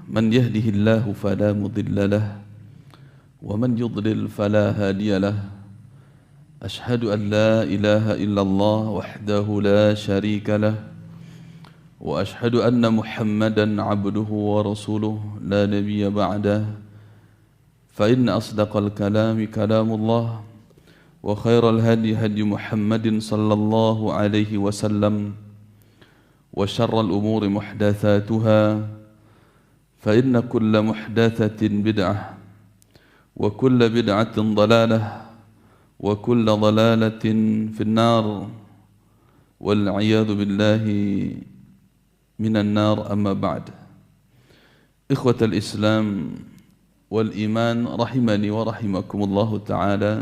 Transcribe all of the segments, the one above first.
من يهده الله فلا مضل له ومن يضلل فلا هادي له أشهد أن لا إله إلا الله وحده لا شريك له وأشهد أن محمدا عبده ورسوله لا نبي بعده فإن أصدق الكلام كلام الله وخير الهدي هدي محمد صلى الله عليه وسلم وشر الأمور محدثاتها فإن كل محدثة بدعة وكل بدعة ضلالة وكل ضلالة في النار والعياذ بالله من النار. أما بعد، إخوة الإسلام والإيمان rahimani wa rahimakumullahu ta'ala.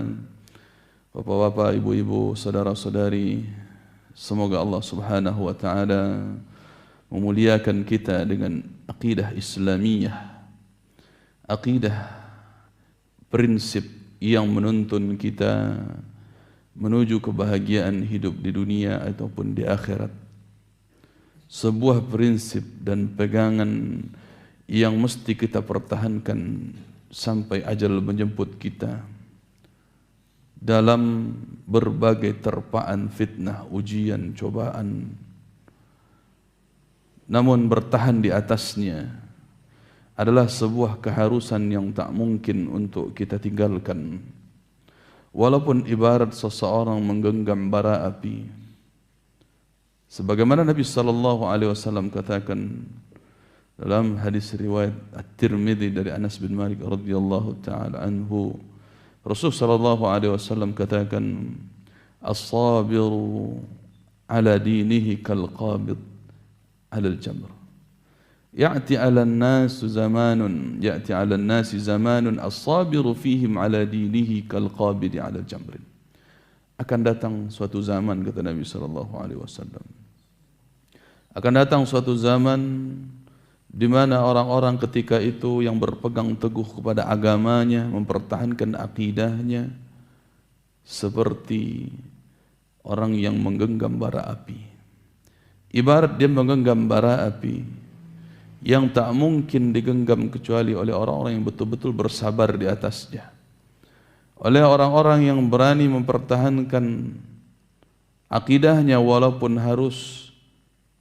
Bapak-bapak, ibu-ibu, saudara-saudari, semoga Allah subhanahu wa ta'ala memuliakan kita dengan aqidah Islamiyah, aqidah prinsip yang menuntun kita menuju kebahagiaan hidup di dunia ataupun di akhirat. Sebuah prinsip dan pegangan yang mesti kita pertahankan sampai ajal menjemput kita dalam berbagai terpaan fitnah, ujian, cobaan. Namun bertahan di atasnya adalah sebuah keharusan yang tak mungkin untuk kita tinggalkan. Walaupun ibarat seseorang menggenggam bara api. Sebagaimana Nabi sallallahu alaihi wasallam katakan dalam hadis riwayat At-Tirmidzi dari Anas bin Malik radhiyallahu taala anhu, Rasul sallallahu alaihi wasallam katakan, "As-sabiru ala dinihi kal-qabid ala al-jamr." Ya'ti 'ala an-nas zamanun, ya'ti 'ala an-nas zamanun as-sabiru fihim 'ala dinihi kal-qabid 'ala al-jamr. Akan datang suatu zaman, kata Nabi sallallahu alaihi wasallam, akan datang suatu zaman di mana orang-orang ketika itu yang berpegang teguh kepada agamanya, mempertahankan akidahnya, seperti orang yang menggenggam bara api. Ibarat dia menggenggam bara api yang tak mungkin digenggam kecuali oleh orang-orang yang betul-betul bersabar di atasnya, oleh orang-orang yang berani mempertahankan akidahnya walaupun harus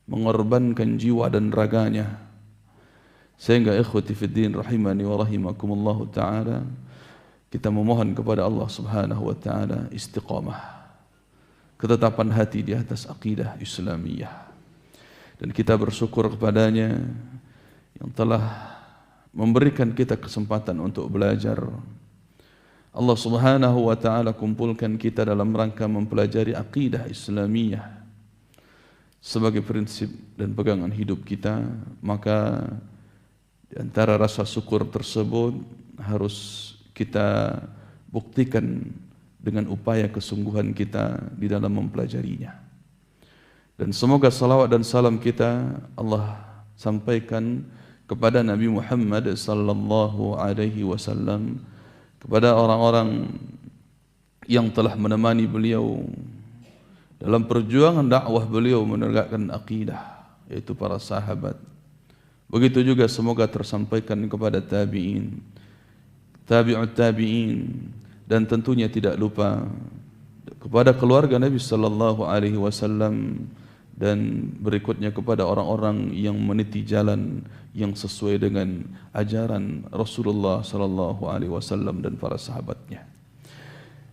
mengorbankan jiwa dan raganya. Sehingga ikhwati fiddin rahimani wa rahimakumullahu ta'ala, kita memohon kepada Allah subhanahu wa ta'ala istiqamah, ketetapan hati di atas akidah Islamiyah. Dan kita bersyukur kepadanya yang telah memberikan kita kesempatan untuk belajar. Allah subhanahu wa ta'ala kumpulkan kita dalam rangka mempelajari akidah Islamiyah sebagai prinsip dan pegangan hidup kita. Maka di antara rasa syukur tersebut harus kita buktikan dengan upaya kesungguhan kita di dalam mempelajarinya. Dan semoga salawat dan salam kita Allah sampaikan kepada Nabi Muhammad sallallahu alaihi wasallam, kepada orang-orang yang telah menemani beliau dalam perjuangan dakwah beliau menegakkan akidah, yaitu para sahabat. Begitu juga semoga tersampaikan kepada tabi'in, tabi'ut tabi'in, dan tentunya tidak lupa kepada keluarga Nabi sallallahu alaihi wasallam dan berikutnya kepada orang-orang yang meniti jalan yang sesuai dengan ajaran Rasulullah sallallahu alaihi wasallam dan para sahabatnya.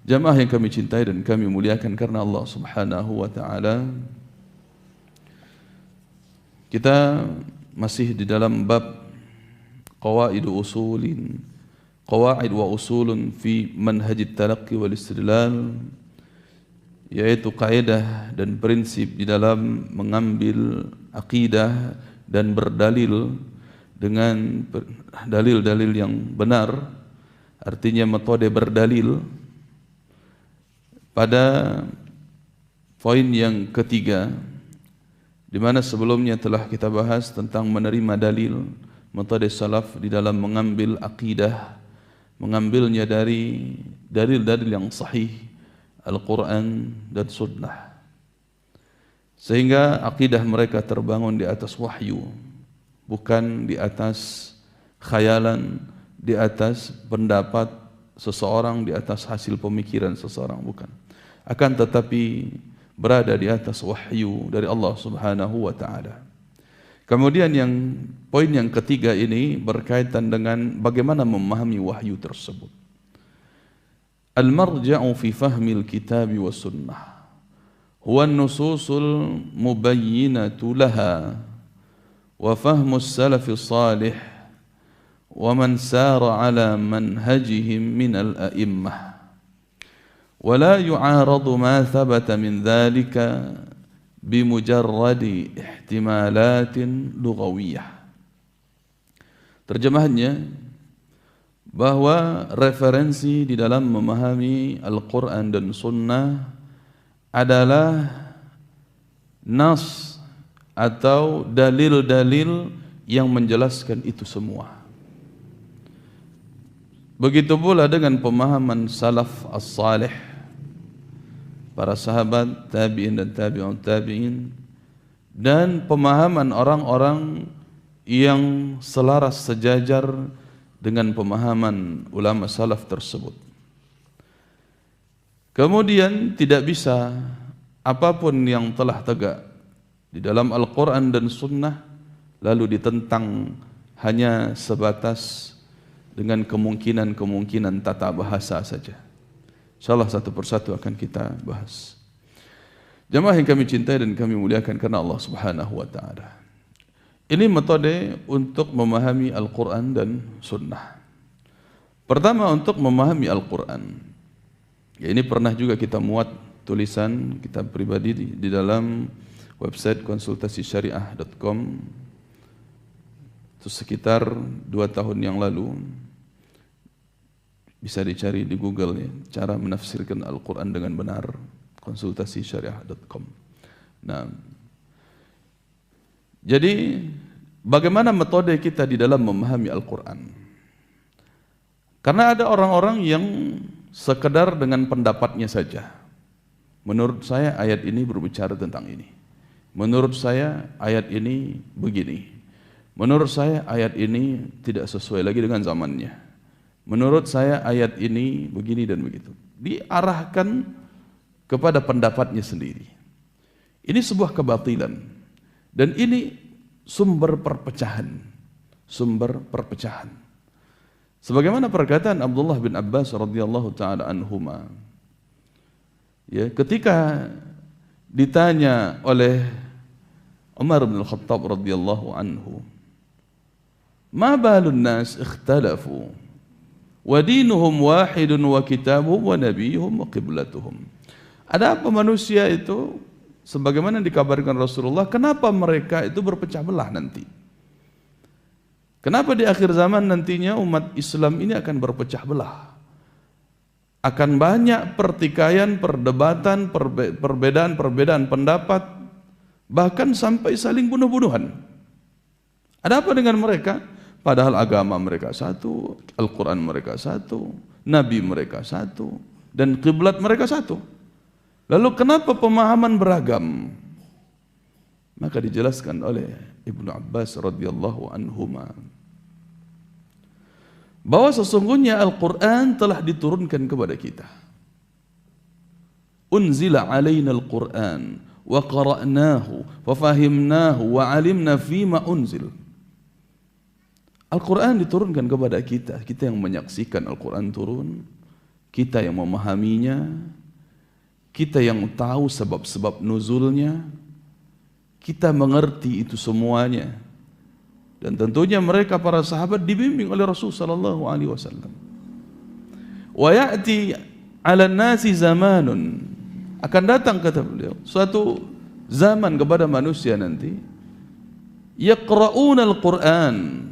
Jamaah yang kami cintai dan kami muliakan karena Allah subhanahu wa ta'ala, kita masih di dalam bab qawaid wa usulun fi manhajit talaqqi wal istidlal, yaitu kaidah dan prinsip di dalam mengambil akidah dan berdalil dengan dalil-dalil yang benar, artinya metode berdalil. Pada poin yang ketiga, di mana sebelumnya telah kita bahas tentang menerima dalil, metode salaf di dalam mengambil akidah, mengambilnya dari dalil-dalil yang sahih, Al-Quran dan Sunnah. Sehingga akidah mereka terbangun di atas wahyu, bukan di atas khayalan, di atas pendapat seseorang, di atas hasil pemikiran seseorang, bukan. Akan tetapi berada di atas wahyu dari Allah Subhanahu wa taala. Kemudian poin yang ketiga ini berkaitan dengan bagaimana memahami wahyu tersebut. Al-marja'u fi fahmil kitab wa sunnah huwa an-nususul mubayyinatu laha wa fahmus salafis salih wa man sara ala manhajihim min al-a'immah wa la yu'aradu ma thabata min dhalika bimujarradi ihtimalatin lughawiyah. Terjemahannya bahwa referensi di dalam memahami Al-Quran dan Sunnah adalah nas atau dalil-dalil yang menjelaskan itu semua. Begitu pula dengan pemahaman salaf as-salih, para sahabat, tabi'in dan tabi'un tabi'in, dan pemahaman orang-orang yang selaras sejajar dengan pemahaman ulama salaf tersebut. Kemudian tidak bisa apapun yang telah tegak di dalam Al-Quran dan Sunnah lalu ditentang hanya sebatas dengan kemungkinan-kemungkinan tata bahasa saja. Insyaallah satu persatu akan kita bahas. Jamaah yang kami cintai dan kami muliakan karena Allah Subhanahu wa taala. Ini metode untuk memahami Al-Quran dan Sunnah. Pertama, untuk memahami Al-Quran. Ya, ini pernah juga kita muat tulisan kitab pribadi di dalam website konsultasisyariah.com. Itu sekitar 2 tahun yang lalu. Bisa dicari di Google ya, cara menafsirkan Al-Quran dengan benar, konsultasisyariah.com. Nah, jadi bagaimana metode kita di dalam memahami Al-Quran? Karena ada orang-orang yang sekedar dengan pendapatnya saja. Menurut saya ayat ini berbicara tentang ini. Menurut saya ayat ini begini. Menurut saya ayat ini tidak sesuai lagi dengan zamannya. Menurut saya ayat ini begini dan begitu. Diarahkan kepada pendapatnya sendiri. Ini sebuah kebatilan. Dan ini sumber perpecahan. Sumber perpecahan. Sebagaimana perkataan Abdullah bin Abbas radhiyallahu taala anhuma. Ya, ketika ditanya oleh Umar bin Khattab radhiyallahu anhu, "Ma balun nas ikhtalafu wa dinuhum wahidun wa kitabuhum wa nabiyuhum wa qiblatuhum." Ada apa manusia itu sebagaimana dikabarkan Rasulullah, kenapa mereka itu berpecah belah nanti? Kenapa di akhir zaman nantinya umat Islam ini akan berpecah belah? Akan banyak pertikaian, perdebatan, perbedaan pendapat, bahkan sampai saling bunuh-bunuhan. Ada apa dengan mereka? Padahal agama mereka satu, Al-Quran mereka satu, Nabi mereka satu, dan kiblat mereka satu. Lalu kenapa pemahaman beragam? Maka dijelaskan oleh Ibnu Abbas radhiyallahu anhuma bahwa sesungguhnya Al-Quran telah diturunkan kepada kita. Unzila alaina al-Quran wa qara'nahu wa fahimnahu wa alimna fima unzil. Al-Quran diturunkan kepada kita, kita yang menyaksikan Al-Quran turun, kita yang memahaminya, kita yang tahu sebab-sebab nuzulnya, kita mengerti itu semuanya. Dan tentunya mereka para sahabat dibimbing oleh Rasul sallallahu alaihi wasallam. Wa ya'ti 'alan nasi zamanun, akan datang kata beliau suatu zaman kepada manusia nanti, yaqra'una al-Qur'an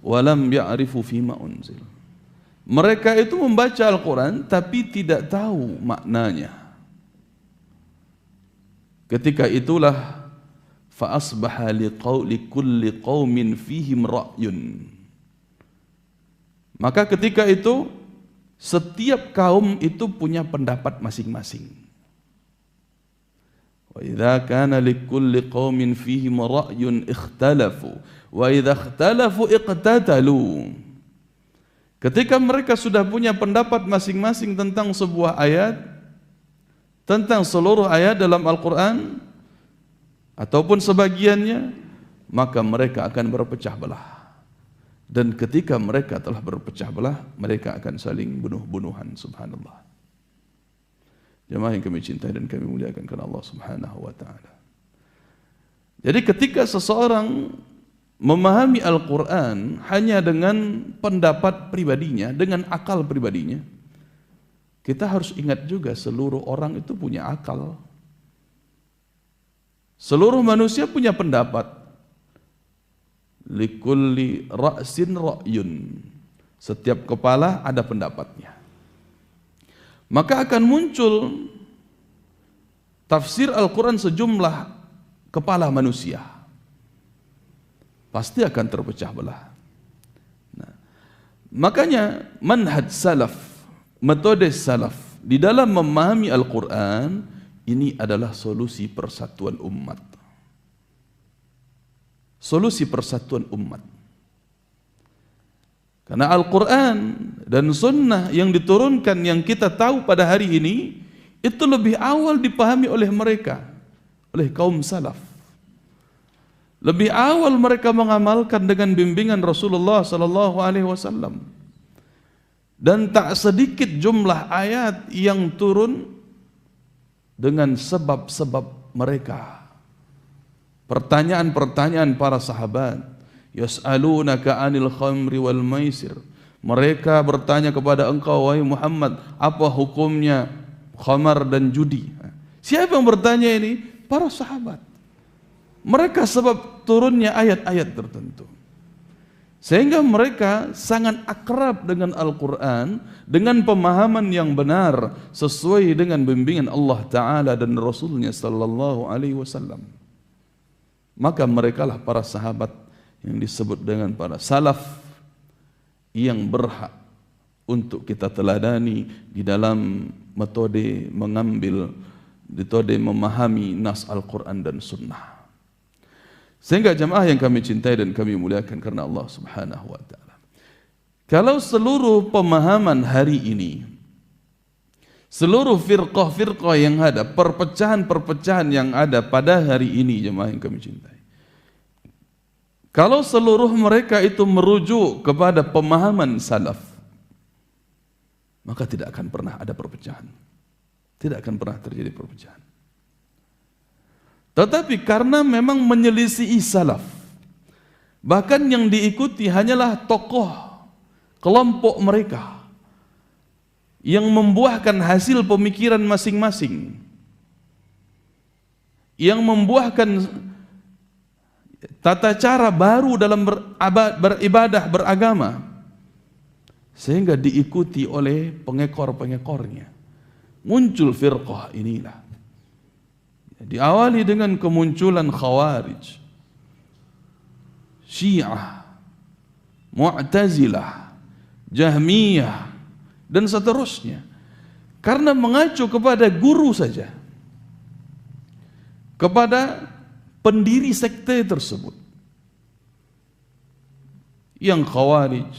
wa lam ya'rifu fima unzil. Mereka itu membaca Al-Quran tapi tidak tahu maknanya. Ketika itulah fa asbaha likulli qaumin fihim ra'yun. Maka ketika itu setiap kaum itu punya pendapat masing-masing. Wa idza kana likulli qaumin fihim ra'yun ikhtalafu wa idza ikhtalafu iqtatalu. Ketika mereka sudah punya pendapat masing-masing tentang sebuah ayat, tentang seluruh ayat dalam Al-Quran ataupun sebagiannya, maka mereka akan berpecah belah. Dan ketika mereka telah berpecah belah, mereka akan saling bunuh-bunuhan. Subhanallah. Jemaah yang kami cintai dan kami muliakan karena Allah Subhanahu wa ta'ala. Jadi ketika seseorang memahami Al-Quran hanya dengan pendapat pribadinya, dengan akal pribadinya, kita harus ingat juga seluruh orang itu punya akal. Seluruh manusia punya pendapat. Likulli ra'sin ra'yun. Setiap kepala ada pendapatnya. Maka akan muncul tafsir Al-Quran sejumlah kepala manusia. Pasti akan terpecah belah. Nah, makanya manhaj salaf, metode salaf di dalam memahami Al-Quran ini adalah solusi persatuan umat. Solusi persatuan umat. Karena Al-Quran dan Sunnah yang diturunkan yang kita tahu pada hari ini itu lebih awal dipahami oleh mereka, oleh kaum salaf. Lebih awal mereka mengamalkan dengan bimbingan Rasulullah sallallahu alaihi wasallam. Dan tak sedikit jumlah ayat yang turun dengan sebab-sebab mereka. Pertanyaan-pertanyaan para sahabat, yas'alunaka 'anil khamri wal maisir. Mereka bertanya kepada engkau wahai Muhammad, apa hukumnya khamar dan judi? Siapa yang bertanya ini? Para sahabat. Mereka sebab turunnya ayat-ayat tertentu. Sehingga mereka sangat akrab dengan Al-Quran, dengan pemahaman yang benar sesuai dengan bimbingan Allah Ta'ala dan Rasulnya Sallallahu Alaihi Wasallam. Maka merekalah para sahabat yang disebut dengan para salaf yang berhak untuk kita teladani di dalam metode mengambil, metode memahami nas Al-Quran dan Sunnah. Sehingga jemaah yang kami cintai dan kami muliakan karena Allah Subhanahu wa ta'ala, kalau seluruh pemahaman hari ini, seluruh firqah-firqah yang ada, perpecahan-perpecahan yang ada pada hari ini, jemaah yang kami cintai, kalau seluruh mereka itu merujuk kepada pemahaman salaf, maka tidak akan pernah ada perpecahan. Tidak akan pernah terjadi perpecahan. Tetapi karena memang menyelisihi salaf, bahkan yang diikuti hanyalah tokoh kelompok mereka yang membuahkan hasil pemikiran masing-masing, yang membuahkan tata cara baru dalam beribadah, beragama, sehingga diikuti oleh pengekor-pengekornya. Muncul firqah inilah. Diawali dengan kemunculan Khawarij, Syiah, Mu'tazilah, Jahmiyah, dan seterusnya. Karena mengacu kepada guru saja, kepada pendiri sekte tersebut. Yang Khawarij,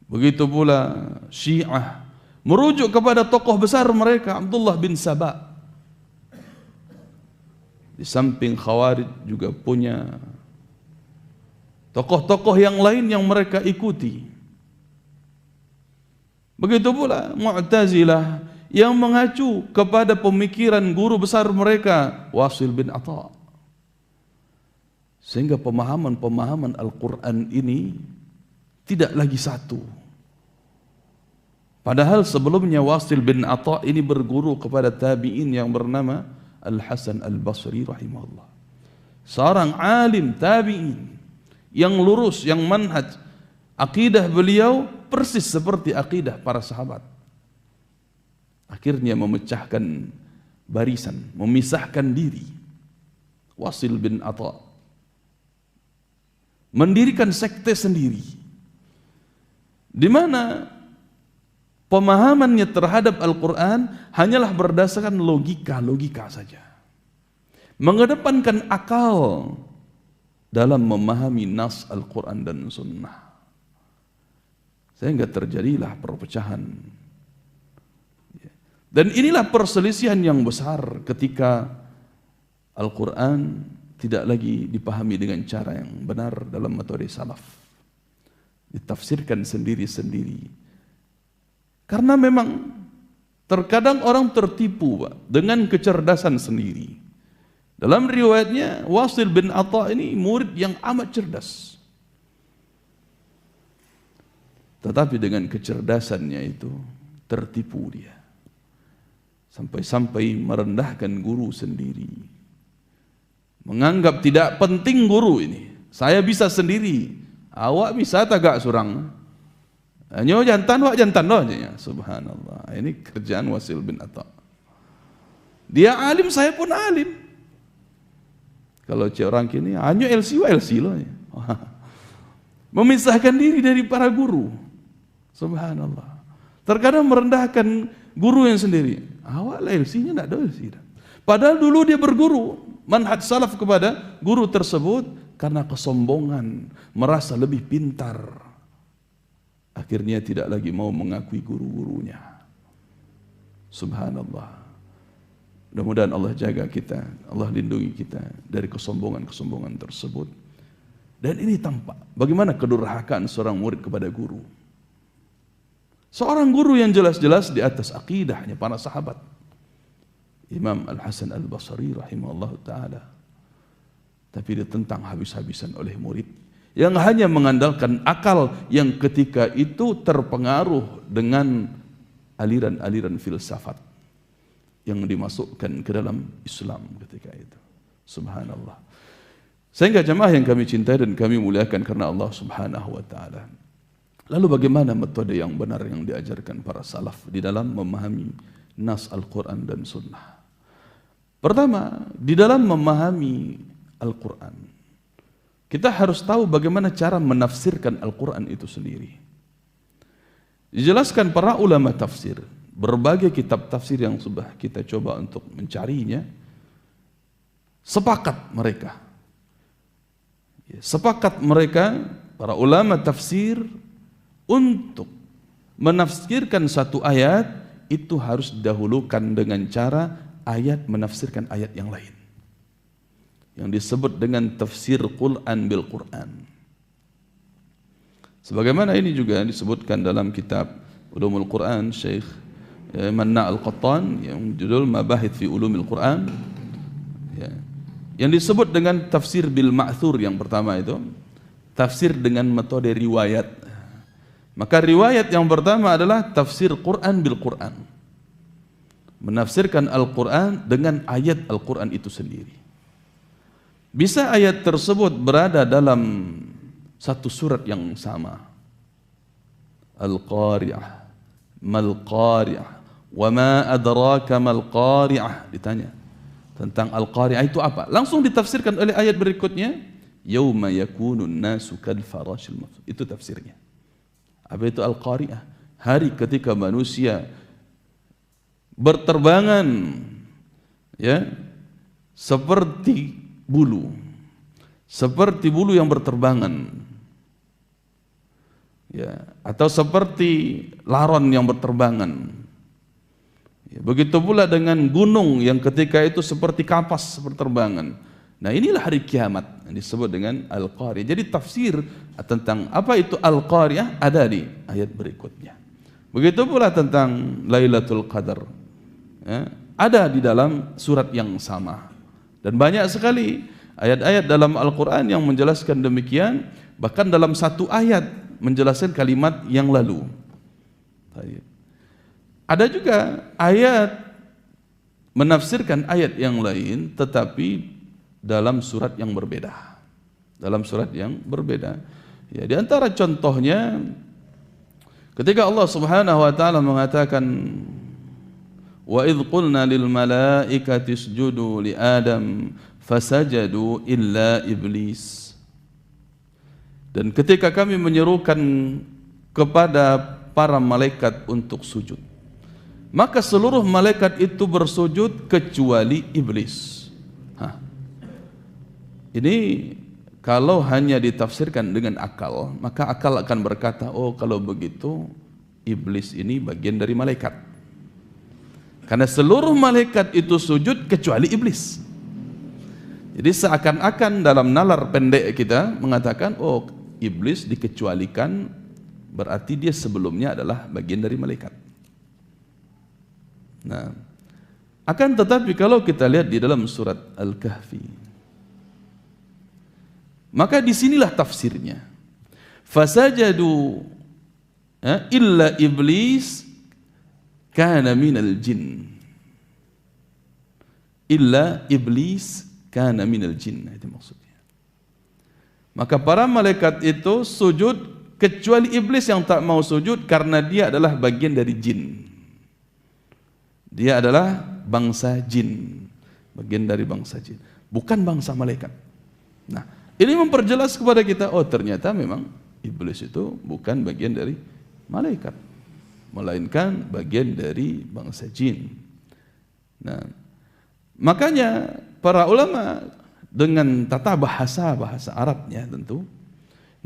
begitu pula Syiah, merujuk kepada tokoh besar mereka, Abdullah bin Saba. Di samping Khawarij juga punya tokoh-tokoh yang lain yang mereka ikuti. Begitu pula Mu'tazilah yang mengacu kepada pemikiran guru besar mereka, Wasil bin Atha. Sehingga pemahaman-pemahaman Al-Quran ini tidak lagi satu. Padahal sebelumnya Wasil bin Atha ini berguru kepada tabi'in yang bernama Al-Hasan Al-Basri rahimahullah. Seorang alim tabi'in yang lurus, yang manhaj akidah beliau persis seperti akidah para sahabat. Akhirnya memecahkan barisan, memisahkan diri. Wasil bin Atha mendirikan sekte sendiri, di mana pemahamannya terhadap Al-Quran hanyalah berdasarkan logika saja. mengedepankan akal dalam memahami nas Al-Quran dan Sunnah, sehingga terjadilah perpecahan. Dan inilah perselisihan yang besar ketika Al-Quran tidak lagi dipahami dengan cara yang benar dalam metode salaf, ditafsirkan sendiri-sendiri. Karena memang terkadang orang tertipu, Pak, dengan kecerdasan sendiri. Dalam riwayatnya, Wasil bin Atha ini murid yang amat cerdas. Tetapi dengan kecerdasannya itu tertipu dia. Sampai-sampai merendahkan guru sendiri. Menganggap tidak penting guru ini. Saya bisa sendiri. Awak bisa tagak surang. Nyo jantan wak jantan doh. Subhanallah. Ini kerjaan Wasil bin Atha. Dia alim, saya pun alim. Kalau orang kini, hanya LC loh. Memisahkan diri dari para guru. Subhanallah. Terkadang merendahkan guru yang sendiri. Awak lah LC-nya, tidak ada LC. Padahal dulu dia berguru. Manhaj salaf kepada guru tersebut karena kesombongan, merasa lebih pintar. Akhirnya tidak lagi mau mengakui guru-gurunya. Subhanallah. Mudah-mudahan Allah jaga kita, Allah lindungi kita dari kesombongan-kesombongan tersebut. Dan ini tampak bagaimana kedurhakaan seorang murid kepada guru. Seorang guru yang jelas-jelas di atas akidahnya para sahabat. Imam Al-Hasan Al-Basri rahimahullah ta'ala. Tapi ditentang habis-habisan oleh murid yang hanya mengandalkan akal yang ketika itu terpengaruh dengan aliran-aliran filsafat yang dimasukkan ke dalam Islam ketika itu. Subhanallah. Sehingga jemaah yang kami cintai dan kami muliakan karena Allah Subhanahu wa ta'ala. Lalu bagaimana metode yang benar yang diajarkan para salaf di dalam memahami nas Al-Quran dan Sunnah? Pertama, di dalam memahami Al-Quran, kita harus tahu bagaimana cara menafsirkan Al-Quran itu sendiri. Dijelaskan para ulama tafsir, berbagai kitab tafsir yang sudah kita coba untuk mencarinya, sepakat mereka para ulama tafsir untuk menafsirkan satu ayat itu harus didahulukan dengan cara ayat menafsirkan ayat yang lain, yang disebut dengan tafsir Quran bil Quran. Sebagaimana ini juga disebutkan dalam kitab Ulumul Quran Syekh Manna Al-Qattan yang judul Mabahith fi Ulumil Quran, ya, yang disebut dengan tafsir bil ma'thur. Yang pertama itu tafsir dengan metode riwayat. Maka riwayat yang pertama adalah tafsir Quran bil Quran, menafsirkan Al-Quran dengan ayat Al-Quran itu sendiri. Bisa ayat tersebut berada dalam satu surat yang sama. Al-Qari'ah, Mal-Qari'ah, wa ma adraka mal-Qari'ah. Ditanya tentang Al-Qari'ah itu apa? Langsung ditafsirkan oleh ayat berikutnya, yauma yakunun nasu kal farashil mabthus. Itu tafsirnya. Apa itu Al-Qari'ah? Hari ketika manusia berterbangan, ya, seperti bulu yang berterbangan, ya, atau seperti laron yang berterbangan. Ya, begitu pula dengan gunung yang ketika itu seperti kapas berterbangan. Nah, inilah hari kiamat yang disebut dengan Al-Qari'ah. Jadi tafsir tentang apa itu Al-Qari'ah ada di ayat berikutnya. Begitu pula tentang Lailatul Qadar, ya, ada di dalam surat yang sama. Dan banyak sekali ayat-ayat dalam Al-Quran yang menjelaskan demikian. Bahkan dalam satu ayat menjelaskan kalimat yang lalu. Ada juga ayat menafsirkan ayat yang lain tetapi dalam surat yang berbeda. Ya, di antara contohnya ketika Allah Subhanahu wa taala mengatakan wa idh qulna lil malaikati isjudu li Adam fasajadu illa iblis. Dan ketika kami menyerukan kepada para malaikat untuk sujud, maka seluruh malaikat itu bersujud kecuali iblis. Ini kalau hanya ditafsirkan dengan akal, maka akal akan berkata, oh kalau begitu iblis ini bagian dari malaikat. Karena seluruh malaikat itu sujud kecuali iblis. Jadi seakan-akan dalam nalar pendek kita mengatakan, oh iblis dikecualikan, berarti dia sebelumnya adalah bagian dari malaikat. Nah, akan tetapi kalau kita lihat di dalam surat Al-Kahfi, maka disinilah tafsirnya. Fasajadu illa iblis kana minal jin. Illa iblis kana minal jin, itu maksudnya. Maka para malaikat itu sujud kecuali iblis yang tak mau sujud karena dia adalah bagian dari jin. Dia adalah bangsa jin, bagian dari bangsa jin, bukan bangsa malaikat. Nah, ini memperjelas kepada kita, oh ternyata memang iblis itu bukan bagian dari malaikat, melainkan bagian dari bangsa jin. Nah, makanya para ulama dengan tata bahasa Arabnya tentu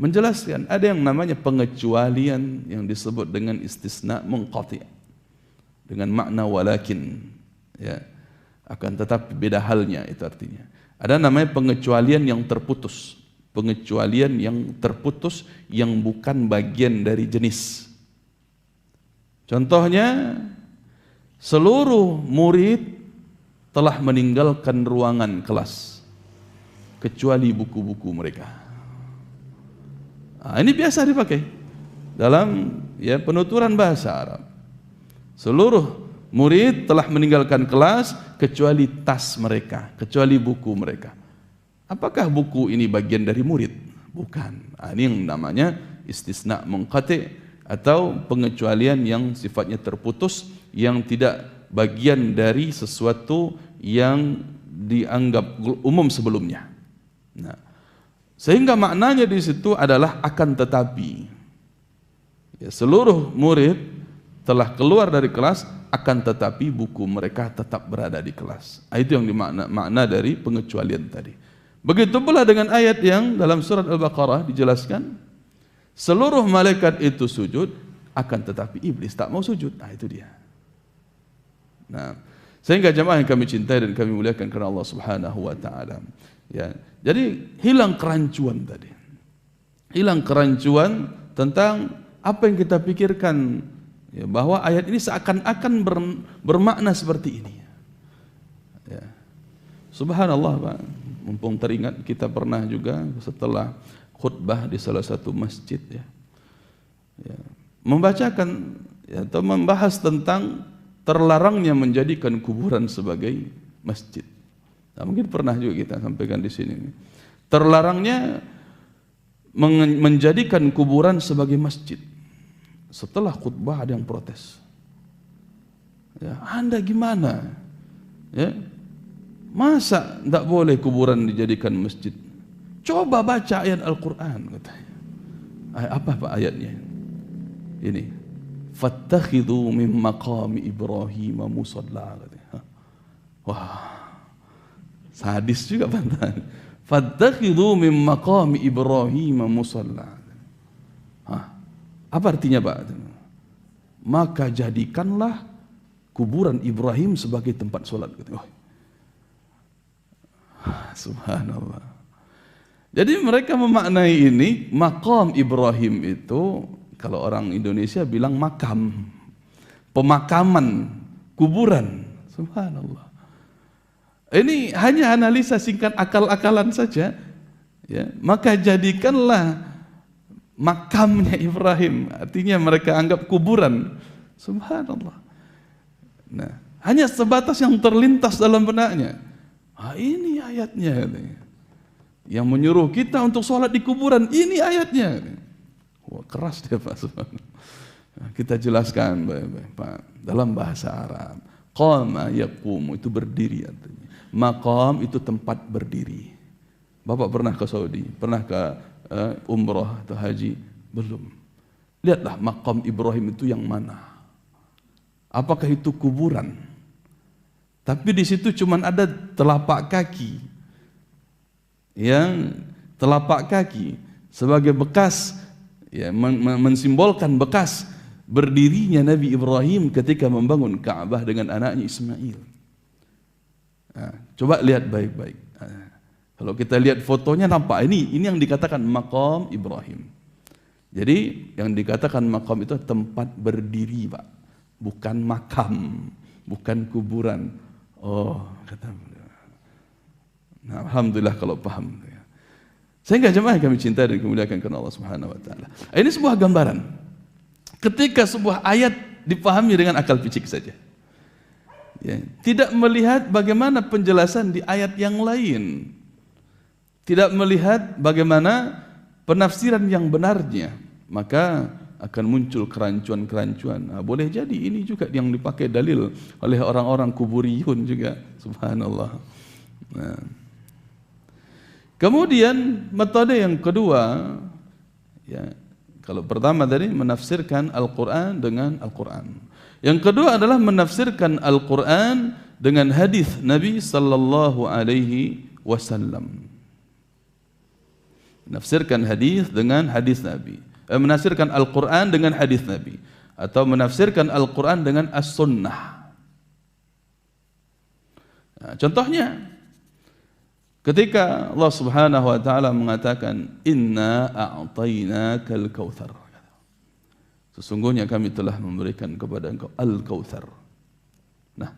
menjelaskan ada yang namanya pengecualian yang disebut dengan istisna munqati' dengan makna walakin, ya, akan tetapi beda halnya itu artinya. Ada namanya pengecualian yang terputus, pengecualian yang terputus yang bukan bagian dari jenis. Contohnya, seluruh murid telah meninggalkan ruangan kelas kecuali buku-buku mereka. Nah, ini biasa dipakai dalam penuturan bahasa Arab. Seluruh murid telah meninggalkan kelas kecuali tas mereka, kecuali buku mereka. Apakah buku ini bagian dari murid? Bukan. Ini yang namanya istisna munqati' atau pengecualian yang sifatnya terputus, yang tidak bagian dari sesuatu yang dianggap umum sebelumnya. Nah, sehingga maknanya di situ adalah akan tetapi. Ya, seluruh murid telah keluar dari kelas, akan tetapi buku mereka tetap berada di kelas. Itu yang makna dari pengecualian tadi. Begitu pula dengan ayat yang dalam surat Al-Baqarah dijelaskan, seluruh malaikat itu sujud, akan tetapi iblis tak mau sujud. Nah, itu dia. Nah, sehingga jemaah yang kami cintai dan kami muliakan karena Allah Subhanahu wa taala. Ya, jadi hilang kerancuan tadi. Hilang kerancuan tentang apa yang kita pikirkan, ya, bahwa ayat ini seakan-akan bermakna seperti ini. Ya. Subhanallah, Pak. Mumpung teringat, kita pernah juga setelah khutbah di salah satu masjid, ya, membacakan, ya, atau membahas tentang terlarangnya menjadikan kuburan sebagai masjid. Nah, mungkin pernah juga kita sampaikan di sini. Terlarangnya menjadikan kuburan sebagai masjid. Setelah khutbah ada yang protes. Ya, Anda gimana? Ya, masa tidak boleh kuburan dijadikan masjid? Coba baca ayat Al-Quran, katanya. Apa Pak ayatnya? Ini, fattakhidhu min maqami Ibrahim musalla. Wah, sadis juga pantangan. Fattakhidhu min maqami Ibrahim musalla. Apa artinya, Pak? Maka jadikanlah kuburan Ibrahim sebagai tempat sholat. Subhanallah. Jadi mereka memaknai ini, maqam Ibrahim itu, kalau orang Indonesia bilang makam, pemakaman, kuburan. Subhanallah. Ini hanya analisa singkat akal-akalan saja. Ya, maka jadikanlah makamnya Ibrahim, artinya mereka anggap kuburan. Subhanallah. Nah, hanya sebatas yang terlintas dalam benaknya. Ini ayatnya, yang menyuruh kita untuk sholat di kuburan. Ini ayatnya. Wah, keras dia, Pak. Kita jelaskan baik-baik, Pak. Dalam bahasa Arab, qama yaqumu itu berdiri artinya. Maqam itu tempat berdiri. Bapak pernah ke Saudi? Pernah ke umrah atau haji? Belum. Lihatlah makam Ibrahim itu yang mana. Apakah itu kuburan? Tapi di situ cuma ada telapak kaki. yang telapak kaki sebagai bekas, ya, mensimbolkan bekas berdirinya Nabi Ibrahim ketika membangun Ka'bah dengan anaknya Ismail. Nah, coba lihat baik-baik. Kalau kita lihat fotonya nampak ini yang dikatakan maqam Ibrahim. Jadi yang dikatakan maqam itu tempat berdiri, Pak, bukan makam, bukan kuburan. Oh, kata. Nah, alhamdulillah kalau paham. Sehingga jemaah kami cintai dan kemuliakan karena Allah Subhanahu wa taala. Ini sebuah gambaran. Ketika sebuah ayat dipahami dengan akal picik saja. Ya, tidak melihat bagaimana penjelasan di ayat yang lain. Tidak melihat bagaimana penafsiran yang benarnya, maka akan muncul kerancuan-kerancuan. Nah, boleh jadi ini juga yang dipakai dalil oleh orang-orang kuburiyun juga, subhanallah. Nah. Kemudian metode yang kedua, ya, kalau pertama tadi menafsirkan Al-Quran dengan Al-Quran. Yang kedua adalah menafsirkan Al-Quran dengan hadis Nabi sallallahu alaihi wasallam. Menafsirkan hadis dengan hadis Nabi. Menafsirkan Al-Quran dengan hadis Nabi. Atau menafsirkan Al-Quran dengan As-Sunnah. Nah, contohnya, ketika Allah Subhanahu wa taala mengatakan inna a'tainakal kautsar. Sesungguhnya kami telah memberikan kepada engkau Al-Kautsar. Nah,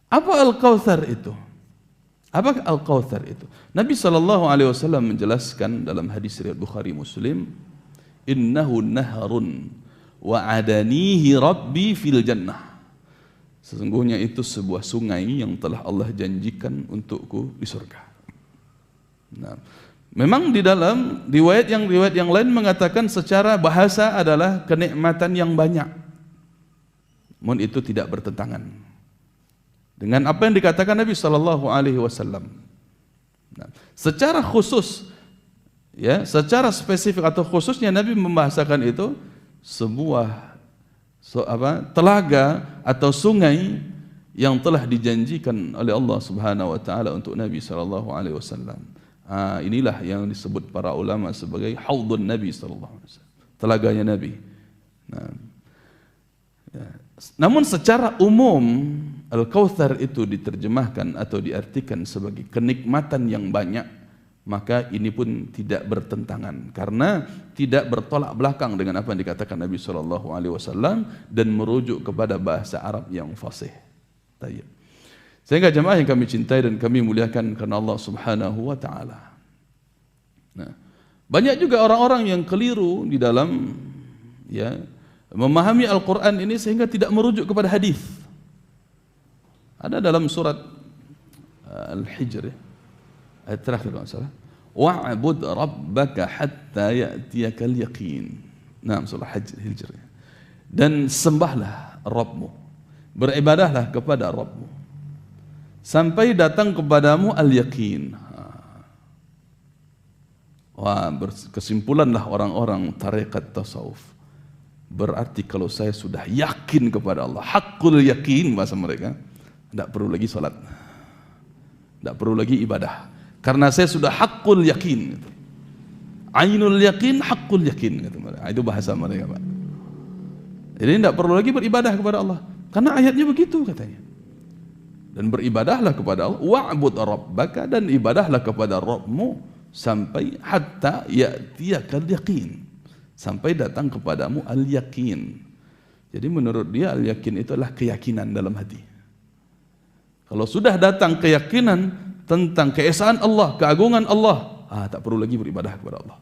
apa Al-Kautsar itu? Apa Al-Kautsar itu? Nabi SAW menjelaskan dalam hadis riwayat Bukhari Muslim, innahu naharun wa adanihi rabbi fil jannah. Sesungguhnya itu sebuah sungai yang telah Allah janjikan untukku di surga. Nah, memang di dalam riwayat yang lain mengatakan secara bahasa adalah kenikmatan yang banyak. Namun itu tidak bertentangan dengan apa yang dikatakan Nabi sallallahu alaihi wasallam. Nah, secara khusus, ya, secara spesifik atau khususnya Nabi membahasakan itu sebuah telaga atau sungai yang telah dijanjikan oleh Allah Subhanahu wa taala untuk Nabi sallallahu alaihi wasallam. Inilah yang disebut para ulama sebagai haudun Nabi sallallahu alaihi wasallam, telaganya Nabi. Nah, ya. Namun secara umum Al-Kautsar itu diterjemahkan atau diartikan sebagai kenikmatan yang banyak, maka ini pun tidak bertentangan karena tidak bertolak belakang dengan apa yang dikatakan Nabi SAW dan merujuk kepada bahasa Arab yang fasih. Sehingga jemaah yang kami cintai dan kami muliakan karena Allah Subhanahu wa taala. Nah, banyak juga orang-orang yang keliru di dalam, ya, memahami Al-Quran ini sehingga tidak merujuk kepada hadis. Ada dalam surat Al-Hijr, ayat terakhir kalau salah, wa'bud rabbaka hatta ya'tiyakal yaqin. Nah, surah Hijr. Dan sembahlah Rabbmu, beribadahlah kepada Rabbmu sampai datang kepadamu al-yaqin. Wah, kesimpulanlah orang-orang tarekat tasawuf. Berarti kalau saya sudah yakin kepada Allah, hakul yakin bahasa mereka, tidak perlu lagi salat, tidak perlu lagi ibadah, karena saya sudah hakul yakin. Ainul yakin, hakul yakin, itu bahasa mereka, Pak. Jadi tidak perlu lagi beribadah kepada Allah, karena ayatnya begitu katanya. Dan beribadahlah kepada Allah, wa'bud rabbaka, dan ibadahlah kepada Rabbmu sampai hatta ya'tiyakal yaqin, sampai datang kepadamu al-yakin. Jadi menurut dia al-yakin itu adalah keyakinan dalam hati. Kalau sudah datang keyakinan tentang keesaan Allah, keagungan Allah, tak perlu lagi beribadah kepada Allah,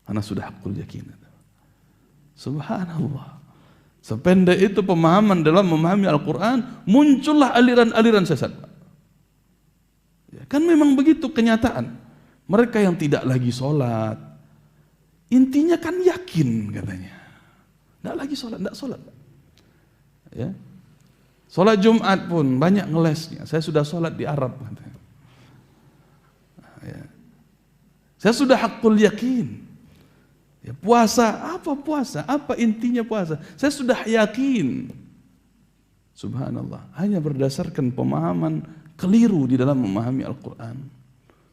karena sudah hakul yakin. Subhanallah. Sependek itu pemahaman dalam memahami Al-Quran, muncullah aliran-aliran sesat. Ya, kan memang begitu kenyataan. Mereka yang tidak lagi sholat, intinya kan yakin katanya. Tidak lagi sholat, tidak sholat. Ya. Sholat Jumat pun banyak ngelesnya. Saya sudah sholat di Arab katanya. Ya. Saya sudah hakul yakin. Ya, puasa, apa puasa? Apa intinya puasa? Saya sudah yakin. Subhanallah. Hanya berdasarkan pemahaman keliru di dalam memahami Al-Quran.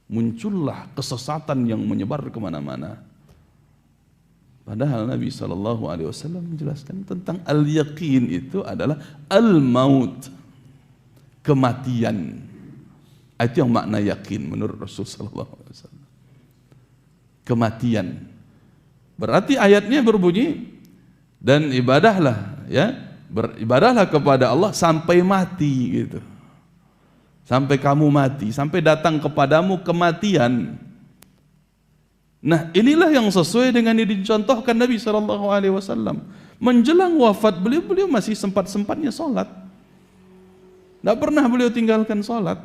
muncullah kesesatan yang menyebar kemana-mana. Padahal Nabi SAW menjelaskan tentang al-yaqin itu adalah al-maut, kematian. Itu yang makna yakin menurut Rasulullah SAW. Kematian. Berarti ayatnya berbunyi, dan ibadahlah, ya, beribadahlah kepada Allah sampai mati gitu. Sampai kamu mati, sampai datang kepadamu kematian. Nah, inilah yang sesuai dengan yang dicontohkan Nabi SAW. Menjelang wafat beliau masih sempat-sempatnya sholat. Tidak pernah beliau tinggalkan sholat.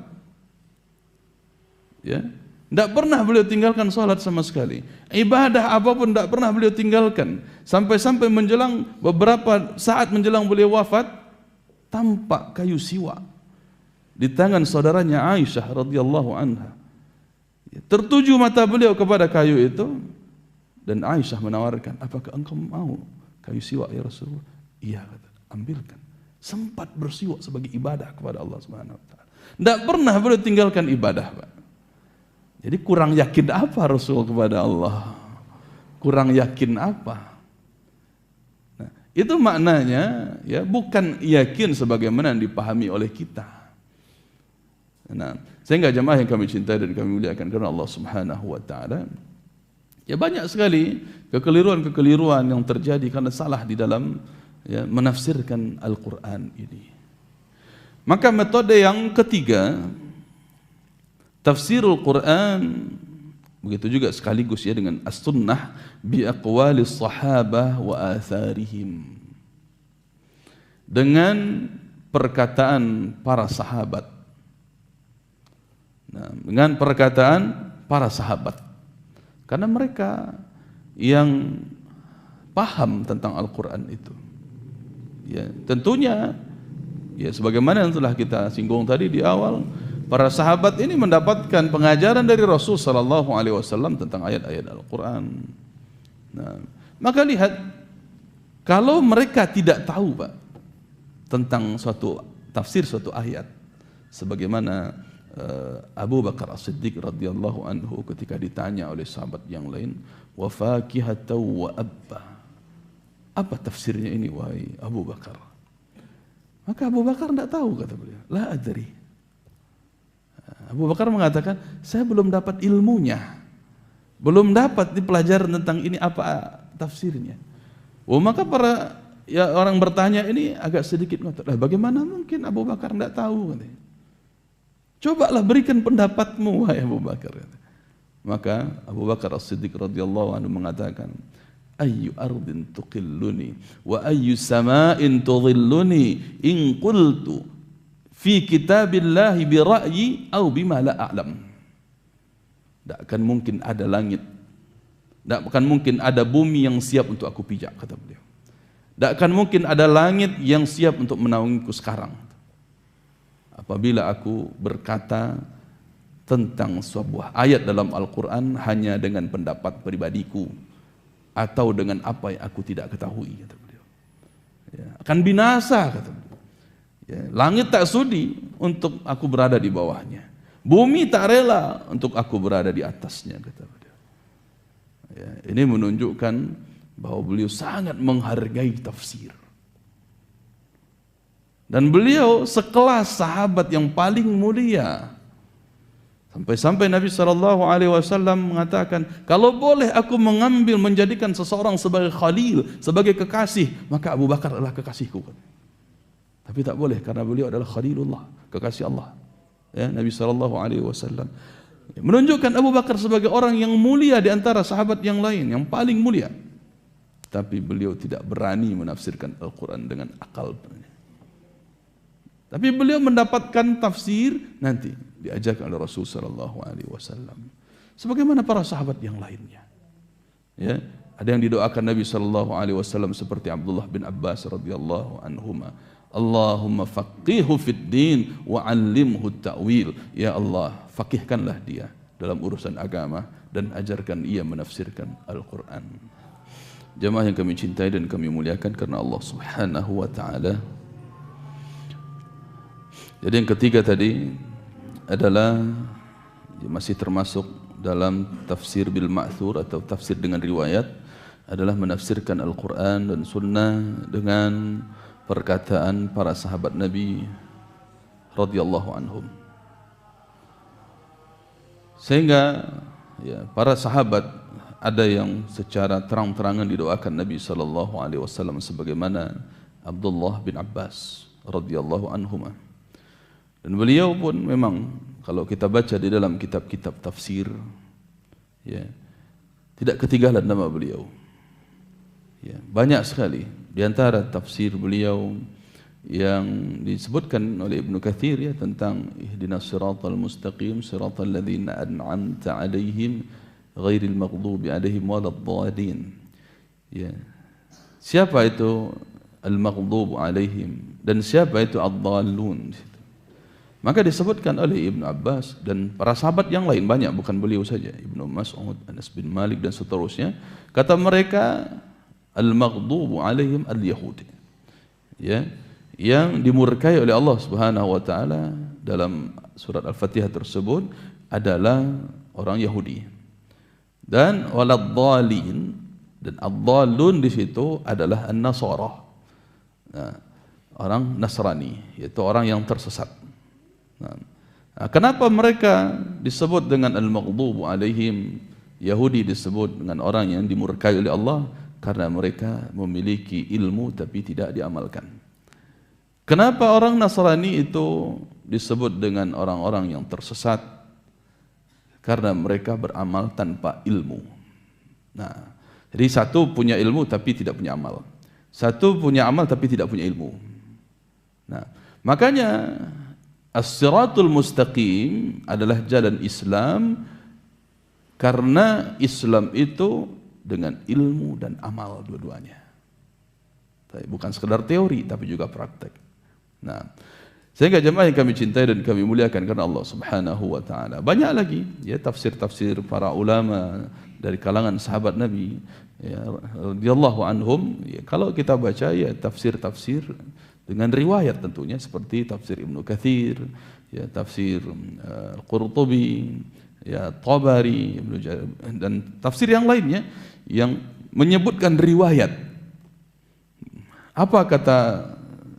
Ya, tidak pernah beliau tinggalkan sholat sama sekali. Ibadah apapun tidak pernah beliau tinggalkan. Sampai-sampai menjelang beberapa saat menjelang beliau wafat, tampak kayu siwak di tangan saudaranya Aisyah radhiyallahu anha. Tertuju mata beliau kepada kayu itu, dan Aisyah menawarkan, apakah engkau mau kayu siwak ya Rasulullah? Iya, kata, ambilkan. Sempat bersiwak sebagai ibadah kepada Allah Subhanahu wa taala. Tidak pernah beliau tinggalkan ibadah, Pak. Jadi kurang yakin apa Rasul kepada Allah? Kurang yakin apa? Nah, itu maknanya, ya, bukan yakin sebagaimana yang dipahami oleh kita. Nah, sehingga jemaah yang kami cintai dan kami muliakan karena Allah Subhanahu wa taala, ya, banyak sekali kekeliruan-kekeliruan yang terjadi karena salah di dalam, ya, menafsirkan Al-Qur'an ini. Maka metode yang ketiga, tafsirul Quran, begitu juga sekaligus, ya, dengan as-sunnah bi aqwalis sahabah wa atharihim, dengan perkataan para sahabat. Nah, dengan perkataan para sahabat, karena mereka yang paham tentang Al-Quran itu. Ya, tentunya, ya, sebagaimana yang telah kita singgung tadi di awal, para sahabat ini mendapatkan pengajaran dari Rasul sallallahu alaihi wasallam tentang ayat-ayat Al-Quran. Nah, maka lihat, kalau mereka tidak tahu, Pak, tentang suatu tafsir suatu ayat, sebagaimana Abu Bakar As-Siddiq radhiyallahu anhu ketika ditanya oleh sahabat yang lain, wa fakihatan wa abba, apa tafsirnya ini wahai Abu Bakar? Maka Abu Bakar tidak tahu, kata beliau, la adri. Abu Bakar mengatakan, saya belum dapat ilmunya, belum dapat di pelajaran tentang ini apa tafsirnya. Oh, maka para, ya, orang bertanya ini agak sedikit ngotot. Lah, bagaimana mungkin Abu Bakar tidak tahu? Katanya. Cobalah berikan pendapatmu, wahai Abu Bakar. Maka Abu Bakar As-Siddiq radhiyallahu anhu mengatakan, ayyu ardin tuqilluni wa ayyu sama'in tudhilluni in qultu fi kitabillahi bi ra'yi aw bima la a'lam. Tak akan mungkin ada langit, tak akan mungkin ada bumi yang siap untuk aku pijak, kata beliau. Tak akan mungkin ada langit yang siap untuk menaungiku sekarang, apabila aku berkata tentang sebuah ayat dalam Al-Quran hanya dengan pendapat pribadiku atau dengan apa yang aku tidak ketahui, kata beliau. Ya, akan binasa, kata beliau. Ya, langit tak sudi untuk aku berada di bawahnya, bumi tak rela untuk aku berada di atasnya, kata beliau. Ya, ini menunjukkan bahwa beliau sangat menghargai tafsir. Dan beliau sekelas sahabat yang paling mulia. Sampai-sampai Nabi SAW mengatakan, kalau boleh aku mengambil menjadikan seseorang sebagai khalil, sebagai kekasih, maka Abu Bakar adalah kekasihku. Tapi tak boleh, karena beliau adalah khalilullah, kekasih Allah. Ya, Nabi SAW menunjukkan Abu Bakar sebagai orang yang mulia di antara sahabat yang lain, yang paling mulia. Tapi beliau tidak berani menafsirkan Al-Quran dengan akal. Tapi beliau mendapatkan tafsir nanti diajarkan oleh Rasul sallallahu alaihi wasallam. Sebagaimana para sahabat yang lainnya. Ya, ada yang didoakan Nabi sallallahu alaihi wasallam seperti Abdullah bin Abbas radhiyallahu anhuma. Allahumma faqihhu fid din wa 'allimhu ta'wil. Ya Allah, faqihkanlah dia dalam urusan agama dan ajarkan ia menafsirkan Al-Qur'an. Jemaah yang kami cintai dan kami muliakan karena Allah Subhanahu wa taala. Jadi yang ketiga tadi adalah, masih termasuk dalam tafsir bil ma'thur atau tafsir dengan riwayat, adalah menafsirkan Al-Quran dan Sunnah dengan perkataan para sahabat Nabi radhiyallahu anhum. Sehingga ya, para sahabat ada yang secara terang-terangan didoakan Nabi sallallahu alaihi wasallam sebagaimana Abdullah bin Abbas radhiyallahu anhuma. Dan beliau pun memang kalau kita baca di dalam kitab-kitab tafsir, ya, tidak ketinggalan nama beliau. Ya, banyak sekali di antara tafsir beliau yang disebutkan oleh Ibnu Katsir ya tentang ihdinas siratal mustaqim siratal ladzina an'amta 'alaihim ghairil maghdubi 'alaihim waladdallin. Ya. Siapa itu al-maghdub 'alaihim dan siapa itu ad-dallun? Maka disebutkan oleh Ibnu Abbas dan para sahabat yang lain banyak, bukan beliau saja, Ibnu Mas'ud, Anas bin Malik dan seterusnya, kata mereka al-maghdubu alaihim al-yahud. Ya, yang dimurkai oleh Allah Subhanahu wa taala dalam surat Al-Fatihah tersebut adalah orang Yahudi. Dan waladdallin, dan ad-dallun di situ adalah an-nasara. Nah, orang Nasrani, yaitu orang yang tersesat. Nah, kenapa mereka disebut dengan al-maghdubu alaihim? Yahudi disebut dengan orang yang dimurkai oleh Allah karena mereka memiliki ilmu tapi tidak diamalkan. Kenapa orang Nasrani itu disebut dengan orang-orang yang tersesat? Karena mereka beramal tanpa ilmu. Nah, jadi satu punya ilmu tapi tidak punya amal. Satu punya amal tapi tidak punya ilmu. Nah, makanya as-siratul mustaqim adalah jalan Islam karena Islam itu dengan ilmu dan amal dua-duanya. Bukan sekedar teori tapi juga praktek. Nah, sehingga jemaah yang kami cintai dan kami muliakan karena Allah Subhanahu wa taala. Banyak lagi ya tafsir-tafsir para ulama dari kalangan sahabat Nabi ya radhiyallahu anhum. Ya, kalau kita baca ya tafsir-tafsir dengan riwayat tentunya seperti tafsir Ibnu Katsir, ya tafsir Al-Qurtubi, ya Tabari, dan tafsir yang lainnya yang menyebutkan riwayat. Apa kata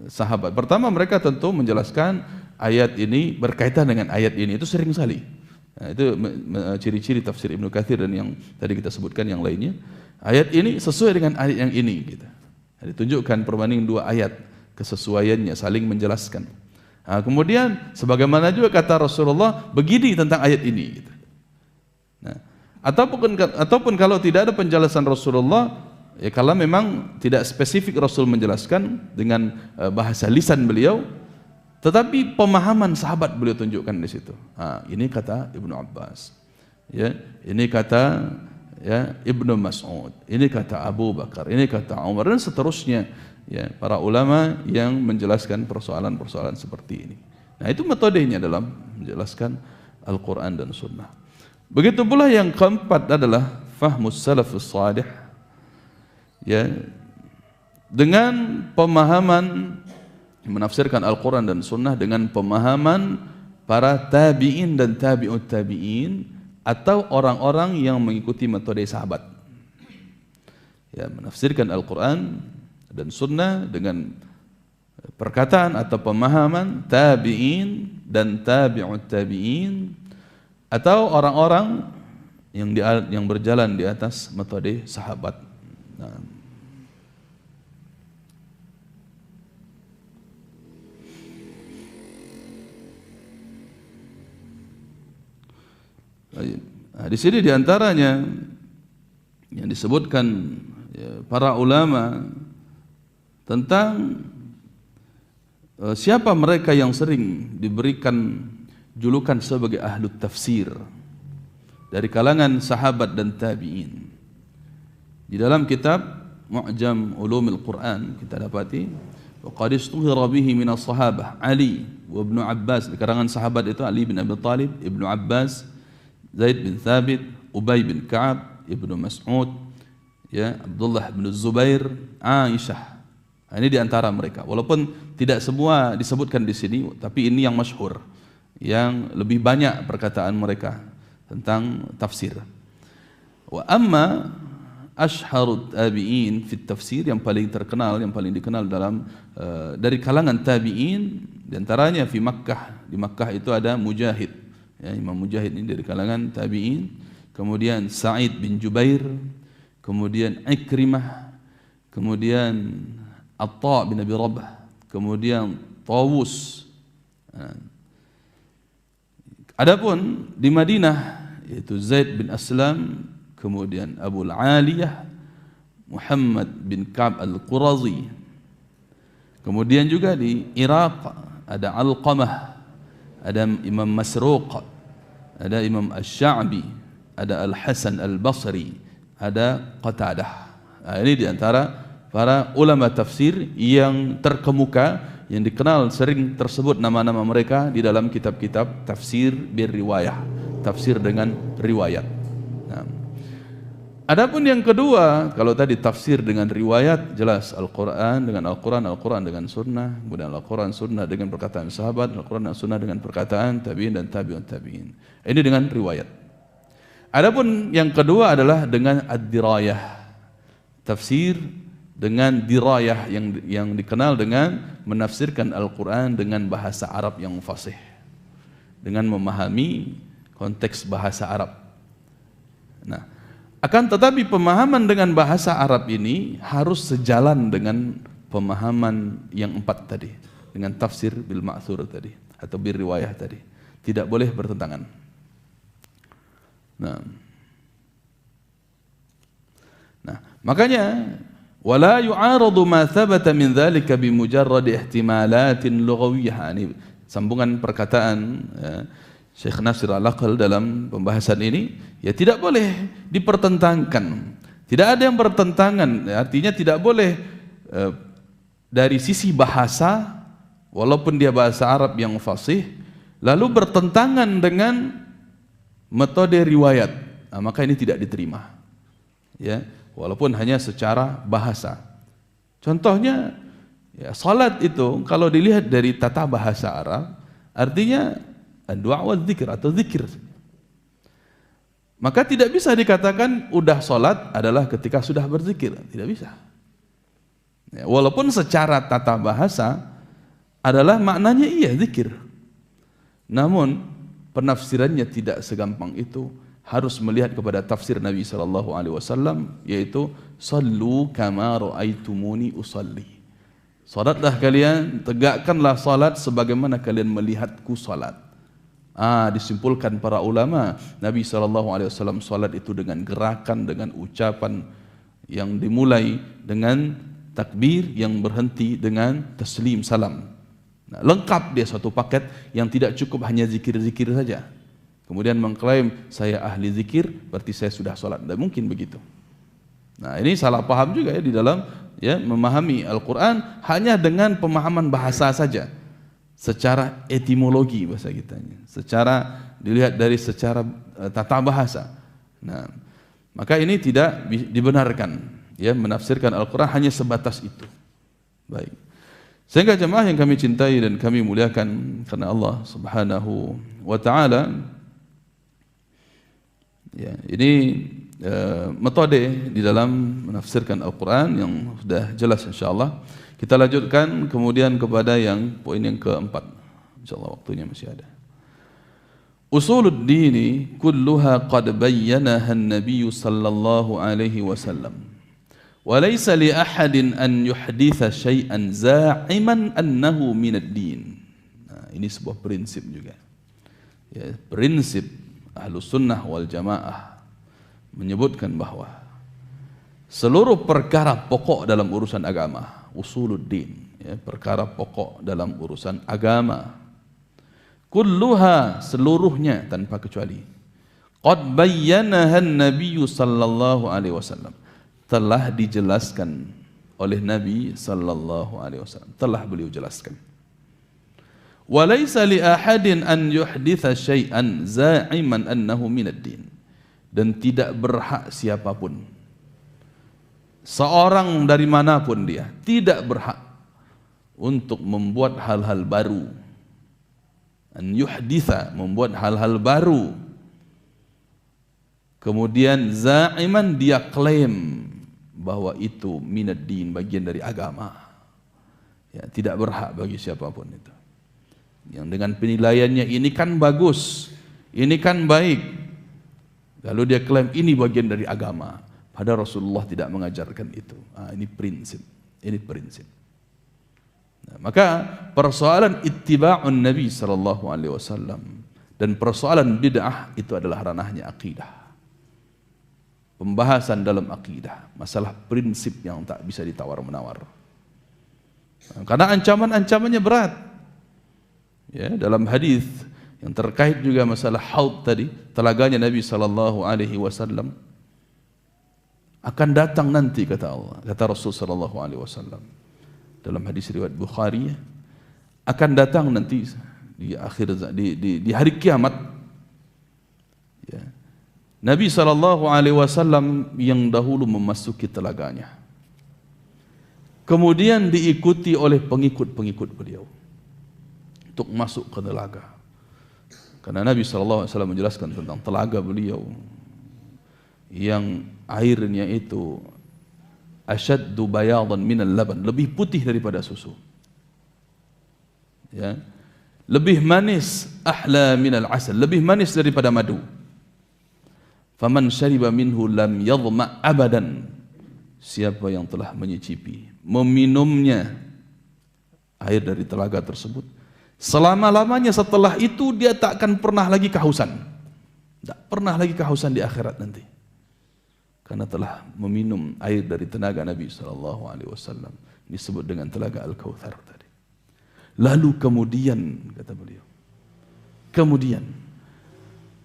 sahabat? Pertama mereka tentu menjelaskan ayat ini berkaitan dengan ayat ini, itu sering sekali. Nah, itu ciri-ciri tafsir Ibnu Katsir dan yang tadi kita sebutkan yang lainnya. Ayat ini sesuai dengan ayat yang ini gitu. Ditunjukkan perbandingan dua ayat, kesesuaiannya saling menjelaskan. Nah, kemudian sebagaimana juga kata Rasulullah begini tentang ayat ini gitu. Nah, ataupun kalau tidak ada penjelasan Rasulullah, ya kalau memang tidak spesifik Rasul menjelaskan dengan bahasa lisan beliau, tetapi pemahaman sahabat beliau tunjukkan di situ. Nah, ini kata Ibnu Abbas, ya ini kata ya Ibnu Mas'ud, ini kata Abu Bakar, ini kata Umar dan seterusnya. Ya, para ulama yang menjelaskan persoalan-persoalan seperti ini. Nah, itu metodenya dalam menjelaskan Al-Quran dan Sunnah. Begitu pula yang keempat adalah fahmus salafus salih. Ya, dengan pemahaman menafsirkan Al-Quran dan Sunnah dengan pemahaman para tabi'in dan tabi'ut tabi'in atau orang-orang yang mengikuti metode sahabat. Ya, menafsirkan Al-Quran dan Sunnah dengan perkataan atau pemahaman tabi'in dan tabi'ut tabi'in atau orang-orang yang berjalan di atas metode sahabat. Nah, di sini diantaranya yang disebutkan ya, para ulama tentang siapa mereka yang sering diberikan julukan sebagai ahlut tafsir dari kalangan sahabat dan tabi'in. Di dalam kitab Mu'jam Ulumil Quran kita dapati wa qad istuhira bihi min as-sahabah Ali wa Ibnu Abbas. Di kalangan sahabat itu Ali bin Abi Thalib, Ibnu Abbas, Zaid bin Thabit, Ubay bin Ka'ab, Ibnu Mas'ud, ya Abdullah bin Zubair, Aisyah. Ini di antara mereka. Walaupun tidak semua disebutkan di sini, tapi ini yang masyhur, yang lebih banyak perkataan mereka. tentang tafsir. Wa amma ashharut tabi'in fi tafsir, yang paling terkenal, yang paling dikenal dalam dari kalangan tabi'in, di antaranya di Makkah itu ada Mujahid, ya, Imam Mujahid ini dari kalangan tabi'in, kemudian Sa'id bin Jubair, kemudian Ikrimah, kemudian Atta bin Abi Rabah, kemudian Tawus. Adapun di Madinah yaitu Zaid bin Aslam, kemudian Abu Aliyah, Muhammad bin Ka'ab al-Qurazi. Kemudian juga di Iraq ada Alqamah, ada Imam Masruq, ada Imam Asy-Sya'bi, ada Al-Hasan Al-Basri, ada Qatadah. Nah, ini di antara para ulama tafsir yang terkemuka, yang dikenal sering tersebut nama-nama mereka di dalam kitab-kitab tafsir bir-riwayah, tafsir dengan riwayat. Nah, adapun yang kedua, kalau tadi tafsir dengan riwayat, jelas Al-Quran dengan Al-Quran, Al-Quran dengan Sunnah, kemudian Al-Quran Sunnah dengan perkataan sahabat, Al-Quran dan Sunnah dengan perkataan tabi'in dan tabi'un tabi'in. Ini dengan riwayat. Adapun yang kedua adalah dengan ad-dirayah, tafsir dengan dirayah, yang dikenal dengan menafsirkan Al-Quran dengan bahasa Arab yang fasih, dengan memahami konteks bahasa Arab. Nah, akan tetapi pemahaman dengan bahasa Arab ini harus sejalan dengan pemahaman yang empat tadi, dengan tafsir bil ma'thur tadi atau bil riwayah tadi, tidak boleh bertentangan. Nah, makanya wala yu'aradu ma thabata min dzalika bi mujarrad ihtimalatin lughawiyyah. Ini sambungan perkataan Syekh Nasir Al-Aqal dalam pembahasan ini, ya tidak boleh dipertentangkan. Tidak ada yang bertentangan, artinya tidak boleh dari sisi bahasa, walaupun dia bahasa Arab yang fasih, lalu bertentangan dengan metode riwayat. Nah, maka ini tidak diterima. Ya, walaupun hanya secara bahasa. Contohnya, ya, salat itu kalau dilihat dari tata bahasa Arab, artinya doa wa dzikir atau zikir. Maka tidak bisa dikatakan udah salat adalah ketika sudah berzikir, tidak bisa. Ya, walaupun secara tata bahasa adalah maknanya iya zikir, namun penafsirannya tidak segampang itu. Harus melihat kepada tafsir Nabi SAW, yaitu sallu kama ra'aitumuni usalli. Salatlah kalian, tegakkanlah salat sebagaimana kalian melihatku salat. Disimpulkan para ulama, Nabi SAW salat itu dengan gerakan, dengan ucapan yang dimulai dengan takbir, yang berhenti dengan taslim salam. Nah, lengkap dia satu paket yang tidak cukup hanya zikir-zikir saja. Kemudian mengklaim saya ahli zikir, berarti saya sudah sholat. Tidak mungkin begitu. Nah, ini salah paham juga ya di dalam ya memahami Al-Quran hanya dengan pemahaman bahasa saja, secara etimologi bahasa kita, secara dilihat dari secara tata bahasa. Nah, maka ini tidak dibenarkan ya menafsirkan Al-Quran hanya sebatas itu. Baik. Sehingga jemaah yang kami cintai dan kami muliakan karena Allah Subhanahu wa taala, ya, ini metode di dalam menafsirkan Al-Quran yang sudah jelas insyaallah. Kita lanjutkan kemudian kepada yang poin yang keempat. Insyaallah waktunya masih ada. Usulud dini kulluha qad bayyanaha an-nabiy sallallahu alaihi wasallam. Wa laysa li ahadin an yuhditha syai'an za'iman annahu min ad-din. Nah, ini sebuah prinsip juga. Ya, prinsip Ahlus Sunnah wal Jamaah menyebutkan bahwa seluruh perkara pokok dalam urusan agama, usuluddin, ya, perkara pokok dalam urusan agama, kulluha, seluruhnya tanpa kecuali, qad bayyanaha an-nabiy sallallahu alaihi wasallam, telah dijelaskan oleh Nabi sallallahu alaihi wasallam, telah beliau jelaskan. Walaysa li ahadin an yuhditha syai'an za'iman annahu minad din, dan tidak berhak siapapun, seorang dari manapun dia, tidak berhak untuk membuat hal-hal baru. An yuhditha, membuat hal-hal baru, Kemudian za'iman, dia klaim bahwa itu minad din, bagian dari agama. Ya, tidak berhak bagi siapapun itu. Yang dengan penilaiannya ini kan bagus, ini kan baik. Lalu dia klaim ini bagian dari agama. Padahal Rasulullah tidak mengajarkan itu. Ini prinsip. Ini prinsip. Nah, maka persoalan ittiba'un Nabi sallallahu alaihi wasallam dan persoalan bid'ah itu adalah ranahnya akidah. Pembahasan dalam akidah, masalah prinsip yang tak bisa ditawar-menawar. Karena ancaman-ancamannya berat. Ya, dalam hadis yang terkait juga masalah haud tadi, telaganya Nabi sallallahu alaihi wasallam akan datang nanti, kata Allah, kata Rasul sallallahu alaihi wasallam. Dalam hadis riwayat Bukhari, akan datang nanti di di hari kiamat. Ya. Nabi SAW yang dahulu memasuki telaganya, kemudian diikuti oleh pengikut-pengikut beliau untuk masuk ke telaga. Karena Nabi SAW menjelaskan tentang telaga beliau yang airnya itu asyaddu bayadan minal laban, lebih putih daripada susu. Ya. Lebih manis, ahla minal asal, lebih manis daripada madu. Faman syariba minhu lam yadhma abadan. Siapa yang telah menyicipi, meminumnya air dari telaga tersebut, selama-lamanya setelah itu dia tak akan pernah lagi kehausan. Tak pernah lagi kehausan di akhirat nanti. Karena telah meminum air dari tenaga Nabi SAW. Disebut dengan telaga Al-Kautsar tadi. Lalu kemudian, kata beliau, kemudian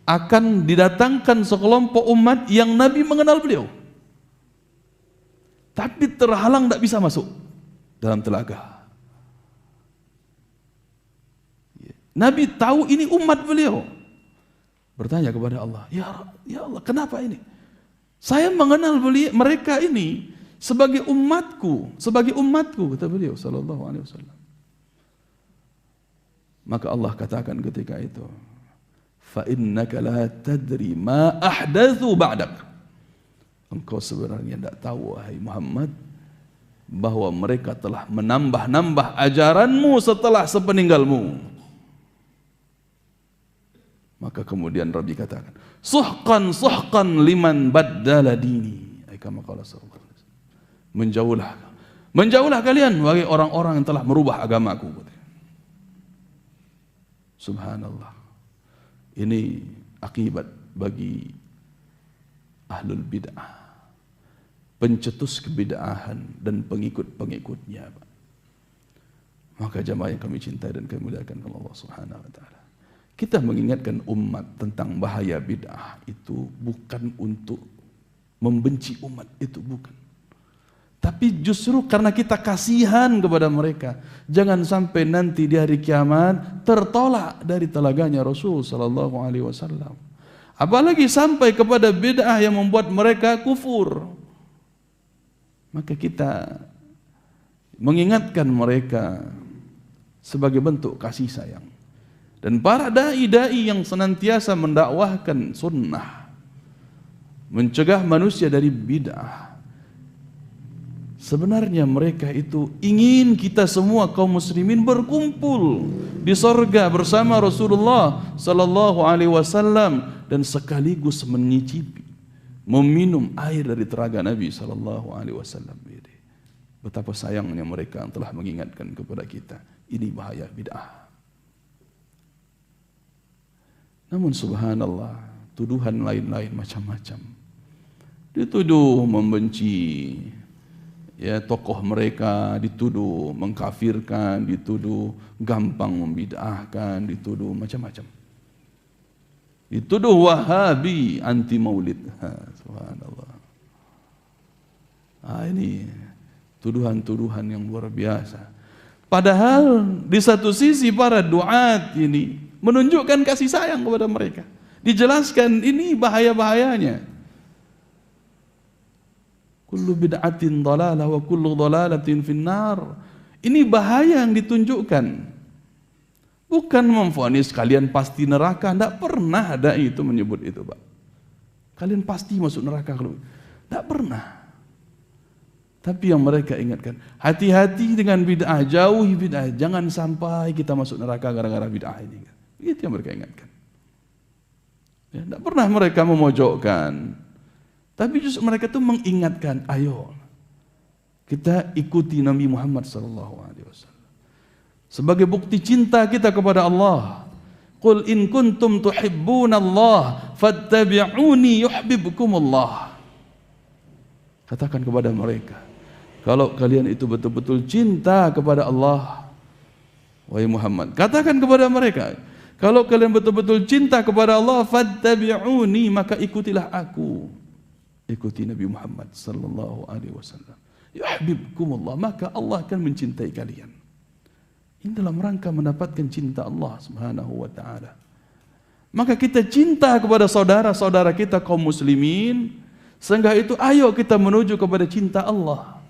akan didatangkan sekelompok umat yang Nabi mengenal beliau, tapi terhalang tidak bisa masuk dalam telaga. Nabi tahu ini umat beliau, bertanya kepada Allah, ya Allah, kenapa ini? Saya mengenal mereka ini sebagai umatku, kata beliau sallallahu alaihi wasallam. Maka Allah katakan ketika itu, fa innaka la tadri ma ahdatsu ba'dak. Engkau sebenarnya tidak tahu, wahai Muhammad, bahwa mereka telah menambah-nambah ajaranmu setelah sepeninggalmu. Maka kemudian Rabbi katakan, suhqan liman baddala dini. Kama qala sallallahu alaihi wasallam. Menjauhlah kalian wahai orang-orang yang telah merubah agamaku. Subhanallah. Ini akibat bagi ahlul bid'ah, pencetus kebid'ahan dan pengikut-pengikutnya. Maka jamaah yang kami cintai dan kami muliakan Allah Subhanahu wa taala, kita mengingatkan umat tentang bahaya bid'ah itu bukan untuk membenci umat, itu bukan. Tapi justru karena kita kasihan kepada mereka, jangan sampai nanti di hari kiamat tertolak dari telaganya Rasul sallallahu alaihi wasallam. Apalagi sampai kepada bid'ah yang membuat mereka kufur. Maka kita mengingatkan mereka sebagai bentuk kasih sayang. Dan para dai-dai yang senantiasa mendakwahkan sunnah, mencegah manusia dari bid'ah, sebenarnya mereka itu ingin kita semua kaum muslimin berkumpul di sorga bersama Rasulullah sallallahu alaihi wasallam dan sekaligus menyicipi, meminum air dari telaga Nabi sallallahu alaihi wasallam. Betapa sayangnya mereka yang telah mengingatkan kepada kita, ini bahaya bid'ah. Namun subhanallah, tuduhan lain-lain macam-macam. Dituduh membenci ya tokoh mereka, dituduh mengkafirkan, dituduh gampang membid'ahkan, dituduh macam-macam. Dituduh Wahabi anti maulid. Subhanallah. Ini tuduhan-tuduhan yang luar biasa. Padahal di satu sisi para duat ini menunjukkan kasih sayang kepada mereka. Dijelaskan ini bahaya-bahayanya. Kullu bid'atin dhalalah wa kullu dhalalatin finnar. Ini bahaya yang ditunjukkan. Bukan memvonis kalian pasti neraka. Tidak pernah ada itu menyebut itu, Pak. Kalian pasti masuk neraka kalau tidak pernah. Tapi yang mereka ingatkan, hati-hati dengan bid'ah, jauhi bid'ah, jangan sampai kita masuk neraka gara-gara bid'ah ini. Itu yang mereka ingatkan. Ya, tidak pernah mereka memojokkan, tapi justru mereka itu mengingatkan, ayo kita ikuti Nabi Muhammad SAW sebagai bukti cinta kita kepada Allah. Qul in kuntum tuhibbunallah fattabi'uni yuhibbukumullah. Katakan kepada mereka, kalau kalian itu betul-betul cinta kepada Allah, wahai Muhammad, katakan kepada mereka, kalau kalian betul-betul cinta kepada Allah, fattabi'uni, maka ikutilah aku. Ikuti Nabi Muhammad sallallahu alaihi wasallam. Yuhibbukumullah, maka Allah akan mencintai kalian. Ini dalam rangka mendapatkan cinta Allah Subhanahu wa taala. Maka kita cinta kepada saudara-saudara kita kaum muslimin, sehingga itu ayo kita menuju kepada cinta Allah.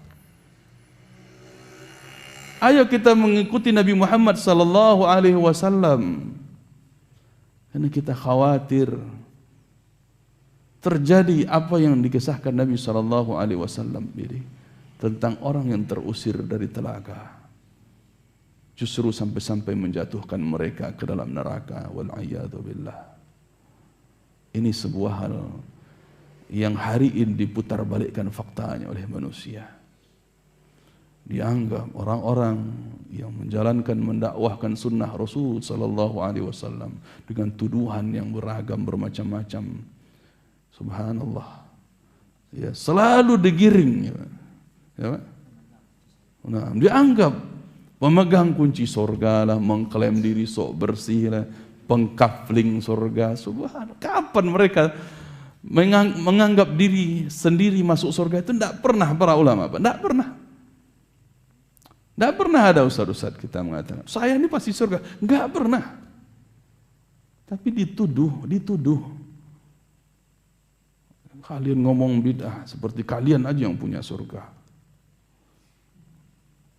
Ayo kita mengikuti Nabi Muhammad sallallahu alaihi wasallam. Karena kita khawatir terjadi apa yang dikisahkan Nabi sallallahu alaihi wasallam ini tentang orang yang terusir dari telaga. Justru sampai-sampai menjatuhkan mereka ke dalam neraka, wal'iyadu billah. Ini sebuah hal yang hari ini diputar balikkan faktanya oleh manusia. Dianggap orang-orang yang menjalankan, mendakwahkan sunnah Rasul sallallahu alaihi wasallam dengan tuduhan yang beragam, bermacam-macam. Subhanallah. Ya, selalu digiring. Ya. Nah, dianggap pemegang kunci surga lah, mengklaim diri sok bersih lah, pengkafling surga. Subhanallah. Kapan mereka menganggap diri sendiri masuk surga? Itu tidak pernah para ulama, tidak pernah. Tidak pernah ada ustaz-ustaz kita mengatakan, saya ini pasti surga. Enggak pernah. Tapi dituduh. Kalian ngomong bid'ah, seperti kalian aja yang punya surga.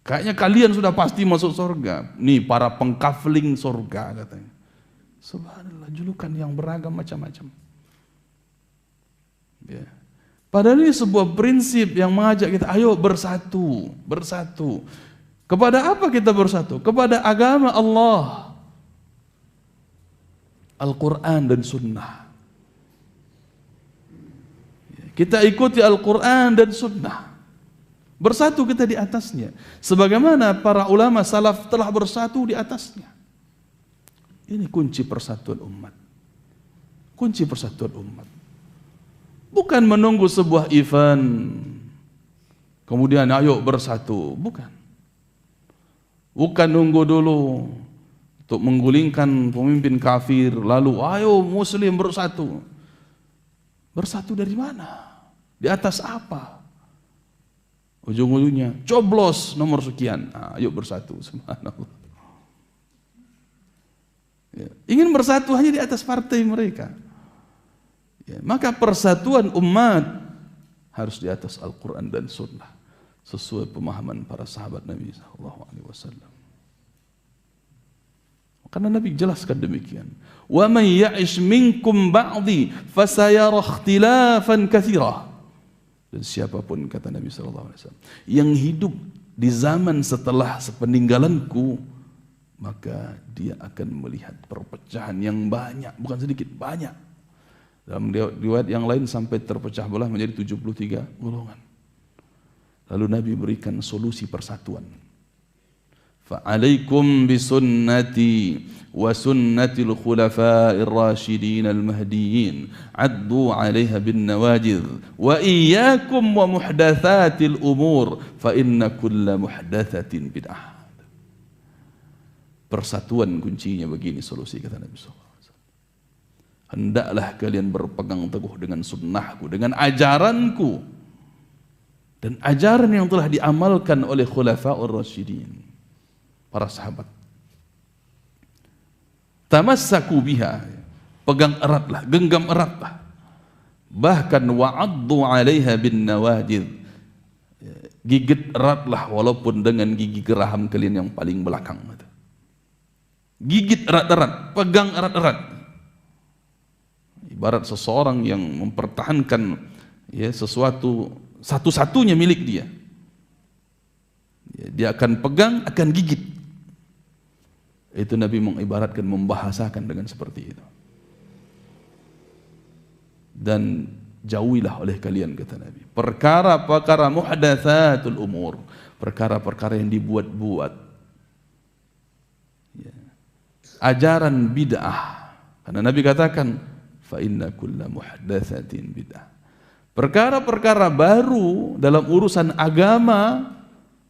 Kayaknya kalian sudah pasti masuk surga. Nih para pengkafling surga katanya. Subhanallah, julukan yang beragam macam-macam. Ya. Padahal ini sebuah prinsip yang mengajak kita, ayo bersatu. Kepada apa kita bersatu? Kepada agama Allah, Al-Quran dan Sunnah. Kita ikuti Al-Quran dan Sunnah. Bersatu kita di atasnya, sebagaimana para ulama salaf telah bersatu di atasnya. Ini kunci persatuan umat. Kunci persatuan umat. Bukan menunggu sebuah event, kemudian ayo bersatu. Bukan nunggu dulu untuk menggulingkan pemimpin kafir, lalu ayo muslim bersatu. Bersatu dari mana? Di atas apa? Ujung-ujungnya coblos nomor sekian. Ayo bersatu. Subhanallah. Ya. Ingin bersatu hanya di atas partai mereka. Ya. Maka persatuan umat harus di atas Al-Quran dan Sunnah, sesuai pemahaman para sahabat Nabi SAW. Karena Nabi jelaskan demikian. Wa man ya'ish minkum ba'di fasayara ikhtilafan katsira. Dan siapapun, kata Nabi SAW, yang hidup di zaman setelah sepeninggalanku, maka dia akan melihat perpecahan yang banyak, bukan sedikit, banyak. Dalam riwayat yang lain sampai terpecah belah menjadi 73 golongan. Lalu Nabi berikan solusi persatuan. Fa'alaikum bisunnati wa sunnatil khulafa'ir rasyidin al-mahdiyyin addu 'alaiha bin nawajidh wa iyyakum wa muhdatsatil umur fa inna kulla muhdatsatin bid'ah. Persatuan kuncinya begini, solusi kata Nabi SAW. Hendaklah kalian berpegang teguh dengan sunnahku, dengan ajaranku, dan ajaran yang telah diamalkan oleh khulafa'ur rasyidin, para sahabat. Tamassaku biha, pegang eratlah, genggam eratlah. Bahkan wa'addu 'alaiha bin nawajidh, gigit eratlah walaupun dengan gigi geraham kalian yang paling belakang. Gigit erat-erat, pegang erat-erat. Ibarat seseorang yang mempertahankan ya sesuatu satu-satunya milik dia. Dia akan pegang, akan gigit. Itu Nabi mengibaratkan, membahasakan dengan seperti itu. Dan jauhilah oleh kalian, kata Nabi, perkara-perkara muhdatsatul umur, perkara-perkara yang dibuat-buat, ya. Ajaran bid'ah. Karena Nabi katakan, fa inna kulla muhdatsatin bid'ah. Perkara-perkara baru dalam urusan agama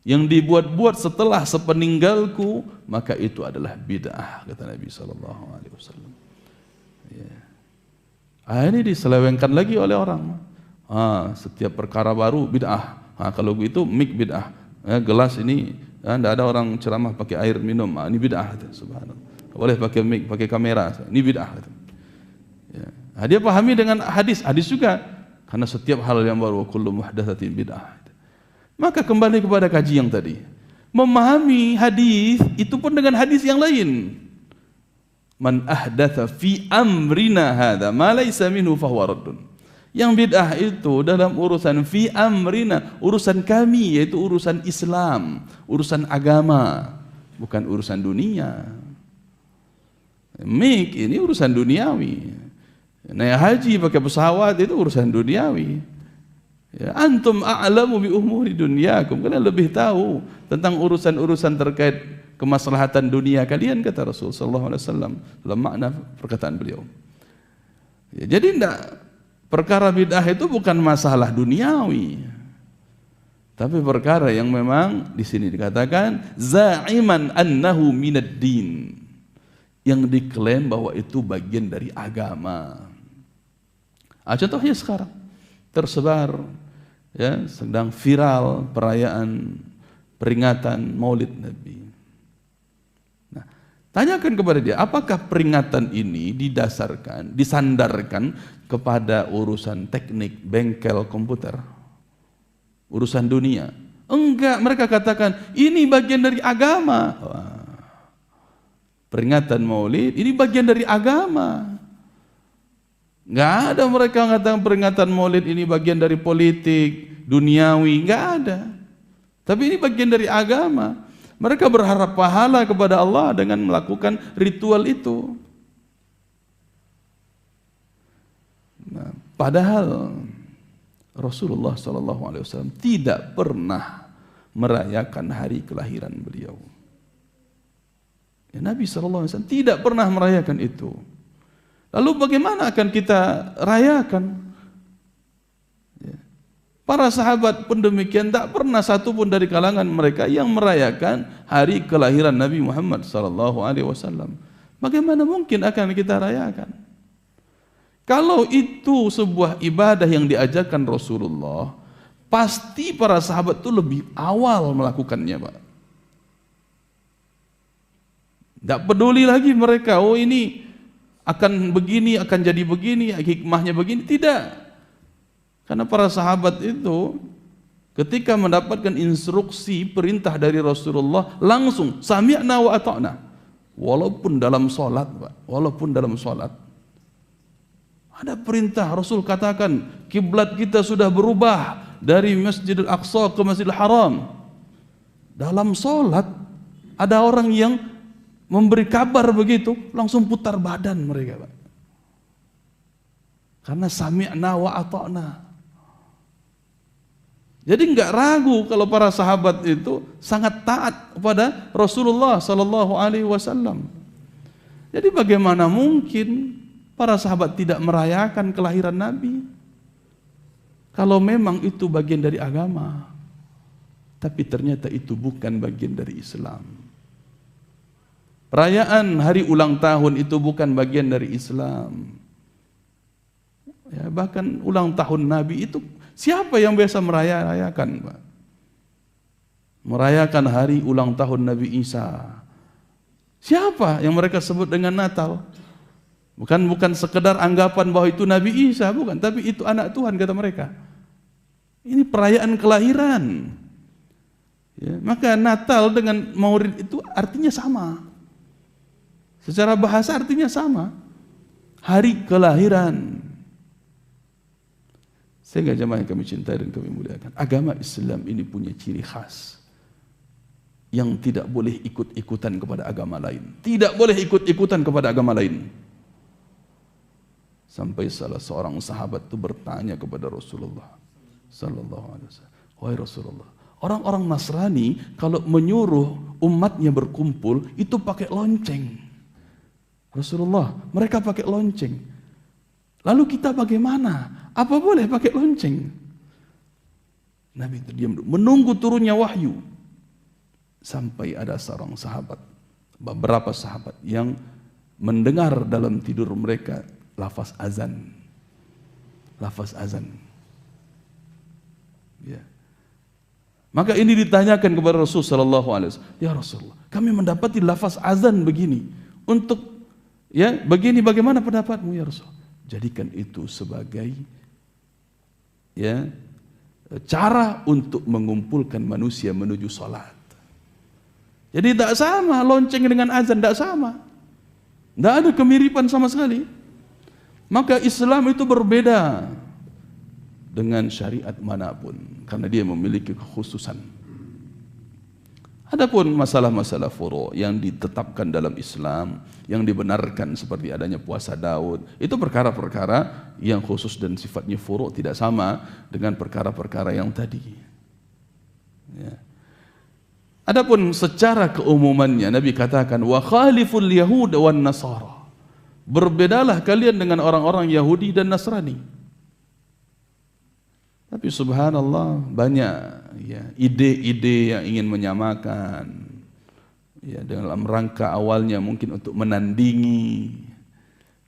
yang dibuat-buat setelah sepeninggalku, maka itu adalah bid'ah, kata Nabi sallallahu alaihi wasallam. Ya. Ini diselewengkan lagi oleh orang. Setiap perkara baru bid'ah. Kalau begitu mik bid'ah. Gelas ini tidak ada orang ceramah pakai air minum. Ini bid'ah. Subhanallah. Boleh pakai mik, pakai kamera. Ini bid'ah. Ya. Dia pahami dengan hadis juga. Karena setiap hal yang baru, kullu muhdatsatin bid'ah. Maka kembali kepada kaji yang tadi. Memahami hadis itu pun dengan hadis yang lain. Man ahdatsa fi amrina hadza ma laysa minhu fahuwa raddun. Yang bid'ah itu dalam urusan fi amrina, urusan kami, yaitu urusan Islam, urusan agama, bukan urusan dunia. Mik ini urusan duniawi. Naik haji pakai pesawat itu urusan duniawi. Ya, antum a'lamu bi umuri dunyakum, kalian lebih tahu tentang urusan-urusan terkait kemaslahatan dunia kalian, kata Rasulullah sallallahu alaihi wasallam dalam makna perkataan beliau. Ya, jadi perkara bid'ah itu bukan masalah duniawi, tapi perkara yang memang di sini dikatakan za'iman annahu minad din, yang diklaim bahwa itu bagian dari agama. Contohnya sekarang tersebar, ya, sedang viral perayaan peringatan Maulid Nabi. Nah, tanyakan kepada dia, apakah peringatan ini disandarkan kepada urusan teknik bengkel komputer, urusan dunia? Enggak, mereka katakan ini bagian dari agama. Peringatan Maulid ini bagian dari agama. Enggak ada mereka mengatakan peringatan Maulid ini bagian dari politik, duniawi, enggak ada. Tapi ini bagian dari agama. Mereka berharap pahala kepada Allah dengan melakukan ritual itu. Nah, padahal Rasulullah SAW tidak pernah merayakan hari kelahiran beliau. Ya, Nabi SAW tidak pernah merayakan itu. Lalu bagaimana akan kita rayakan? Ya. Para sahabat pun demikian, tak pernah satu pun dari kalangan mereka yang merayakan hari kelahiran Nabi Muhammad SAW. Bagaimana mungkin akan kita rayakan? Kalau itu sebuah ibadah yang diajarkan Rasulullah, pasti para sahabat itu lebih awal melakukannya, Pak. Tidak peduli lagi mereka, oh ini akan begini, akan jadi begini, hikmahnya begini. Tidak. Karena para sahabat itu ketika mendapatkan instruksi, perintah dari Rasulullah, langsung sami'na wa ata'na. Walaupun dalam sholat, Pak, walaupun dalam sholat. Ada perintah, Rasul katakan kiblat kita sudah berubah dari Masjidil Aqsa ke Masjidil Haram. Dalam sholat ada orang yang memberi kabar begitu, langsung putar badan mereka, Pak. Karena sami'na wa ata'na. Jadi enggak ragu kalau para sahabat itu sangat taat kepada Rasulullah sallallahu alaihi wasallam. Jadi bagaimana mungkin para sahabat tidak merayakan kelahiran Nabi? Kalau memang itu bagian dari agama. Tapi ternyata itu bukan bagian dari Islam. Perayaan hari ulang tahun itu bukan bagian dari Islam. Ya, bahkan ulang tahun Nabi itu siapa yang biasa merayakan, Pak? Merayakan hari ulang tahun Nabi Isa. Siapa yang mereka sebut dengan Natal? Bukan sekedar anggapan bahwa itu Nabi Isa, bukan, tapi itu anak Tuhan, kata mereka. Ini perayaan kelahiran. Ya, maka Natal dengan Maulid itu artinya sama. Secara bahasa artinya sama. Hari kelahiran. Sehingga jemaah yang kami cintai dan kami muliakan, agama Islam ini punya ciri khas yang tidak boleh ikut-ikutan kepada agama lain. Tidak boleh ikut-ikutan kepada agama lain. Sampai salah seorang sahabat itu bertanya kepada Rasulullah sallallahu alaihi wasallam, "Wahai Rasulullah, orang-orang Nasrani kalau menyuruh umatnya berkumpul itu pakai lonceng. Rasulullah, mereka pakai lonceng. Lalu kita bagaimana? Apa boleh pakai lonceng?" Nabi terdiam dulu, menunggu turunnya wahyu. Sampai ada seorang sahabat, beberapa sahabat yang mendengar dalam tidur mereka lafaz azan. Lafaz azan. Ya. Maka ini ditanyakan kepada Rasul sallallahu alaihi wasallam, "Ya Rasulullah, kami mendapati lafaz azan begini. Untuk ya, begini bagaimana pendapatmu ya Rasul?" Jadikan itu sebagai ya cara untuk mengumpulkan manusia menuju salat. Jadi tak sama lonceng dengan azan, tak sama. Tak ada kemiripan sama sekali. Maka Islam itu berbeda dengan syariat manapun karena dia memiliki kekhususan. Adapun masalah-masalah furu' yang ditetapkan dalam Islam, yang dibenarkan seperti adanya puasa Daud, itu perkara-perkara yang khusus dan sifatnya furu' tidak sama dengan perkara-perkara yang tadi. Ya. Adapun secara keumumannya Nabi katakan, "Wa khaliful yahud wan nasara." Berbedalah kalian dengan orang-orang Yahudi dan Nasrani. Tapi subhanallah banyak ya ide-ide yang ingin menyamakan ya dalam rangka awalnya mungkin untuk menandingi,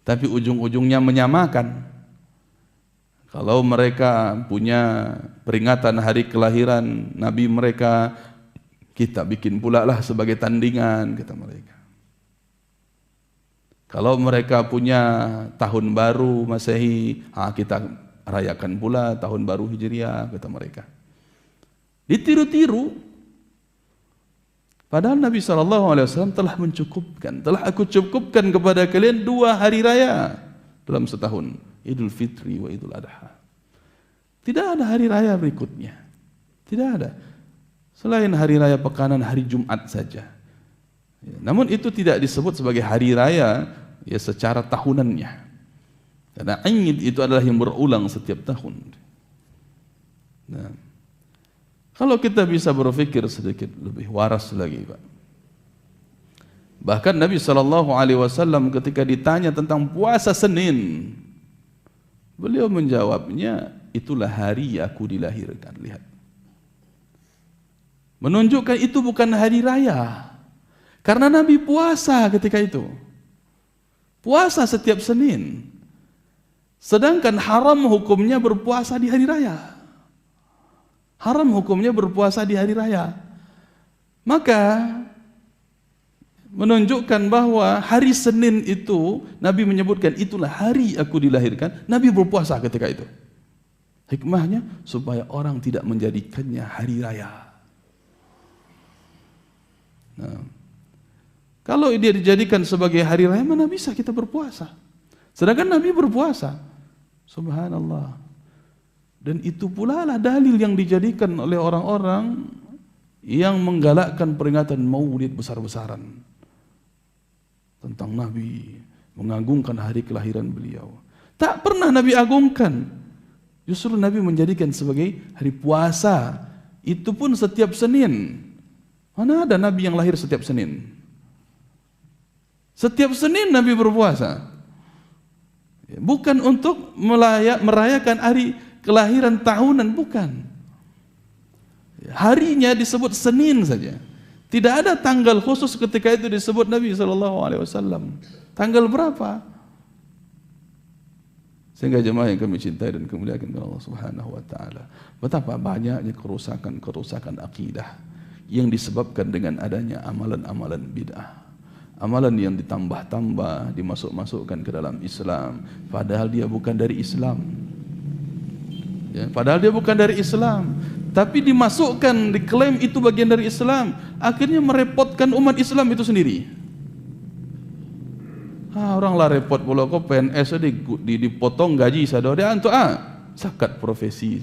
tapi ujung-ujungnya menyamakan. Kalau mereka punya peringatan hari kelahiran Nabi mereka, kita bikin pula lah sebagai tandingan, kata mereka. Kalau mereka punya tahun baru Masehi, kita rayakan pula tahun baru Hijriah, kata mereka. Ditiru-tiru. Padahal Nabi SAW telah mencukupkan, telah aku cukupkan kepada kalian 2 hari raya dalam setahun, Idul Fitri wa Idul Adha. Tidak ada hari raya berikutnya, tidak ada. Selain hari raya pekanan, hari Jumat saja. Ya, namun itu tidak disebut sebagai hari raya ya secara tahunannya. Karena Aid itu adalah yang berulang setiap tahun. Nah, kalau kita bisa berpikir sedikit lebih waras lagi, Pak. Bahkan Nabi SAW ketika ditanya tentang puasa Senin, beliau menjawabnya, itulah hari aku dilahirkan. Lihat. Menunjukkan itu bukan hari raya. Karena Nabi puasa ketika itu. Puasa setiap Senin. Sedangkan haram hukumnya berpuasa di hari raya. Haram hukumnya berpuasa di hari raya. Maka menunjukkan bahwa hari Senin itu Nabi menyebutkan itulah hari aku dilahirkan. Nabi berpuasa ketika itu. Hikmahnya supaya orang tidak menjadikannya hari raya. Nah, kalau dia dijadikan sebagai hari raya, mana bisa kita berpuasa? Sedangkan Nabi berpuasa. Subhanallah. Dan itu pula lah dalil yang dijadikan oleh orang-orang yang menggalakkan peringatan Maulid besar-besaran tentang Nabi, mengagungkan hari kelahiran beliau. Tak pernah Nabi agungkan. Justru Nabi menjadikan sebagai hari puasa. Itu pun setiap Senin. Mana ada Nabi yang lahir setiap Senin? Setiap Senin Nabi berpuasa. Bukan untuk merayakan hari kelahiran tahunan, bukan. Harinya disebut Senin saja. Tidak ada tanggal khusus ketika itu disebut Nabi SAW. Tanggal berapa? Sehingga jemaah yang kami cintai dan kemuliakan Allah Subhanahu wa taala, betapa banyaknya kerusakan akidah yang disebabkan dengan adanya amalan-amalan bid'ah. Amalan yang ditambah-tambah, dimasuk-masukkan ke dalam Islam, padahal dia bukan dari Islam. Ya, padahal dia bukan dari Islam, tapi dimasukkan, diklaim itu bagian dari Islam, akhirnya merepotkan umat Islam itu sendiri. Orang lah repot pula kok PNS dipotong gaji sadar dia antuk zakat profesi.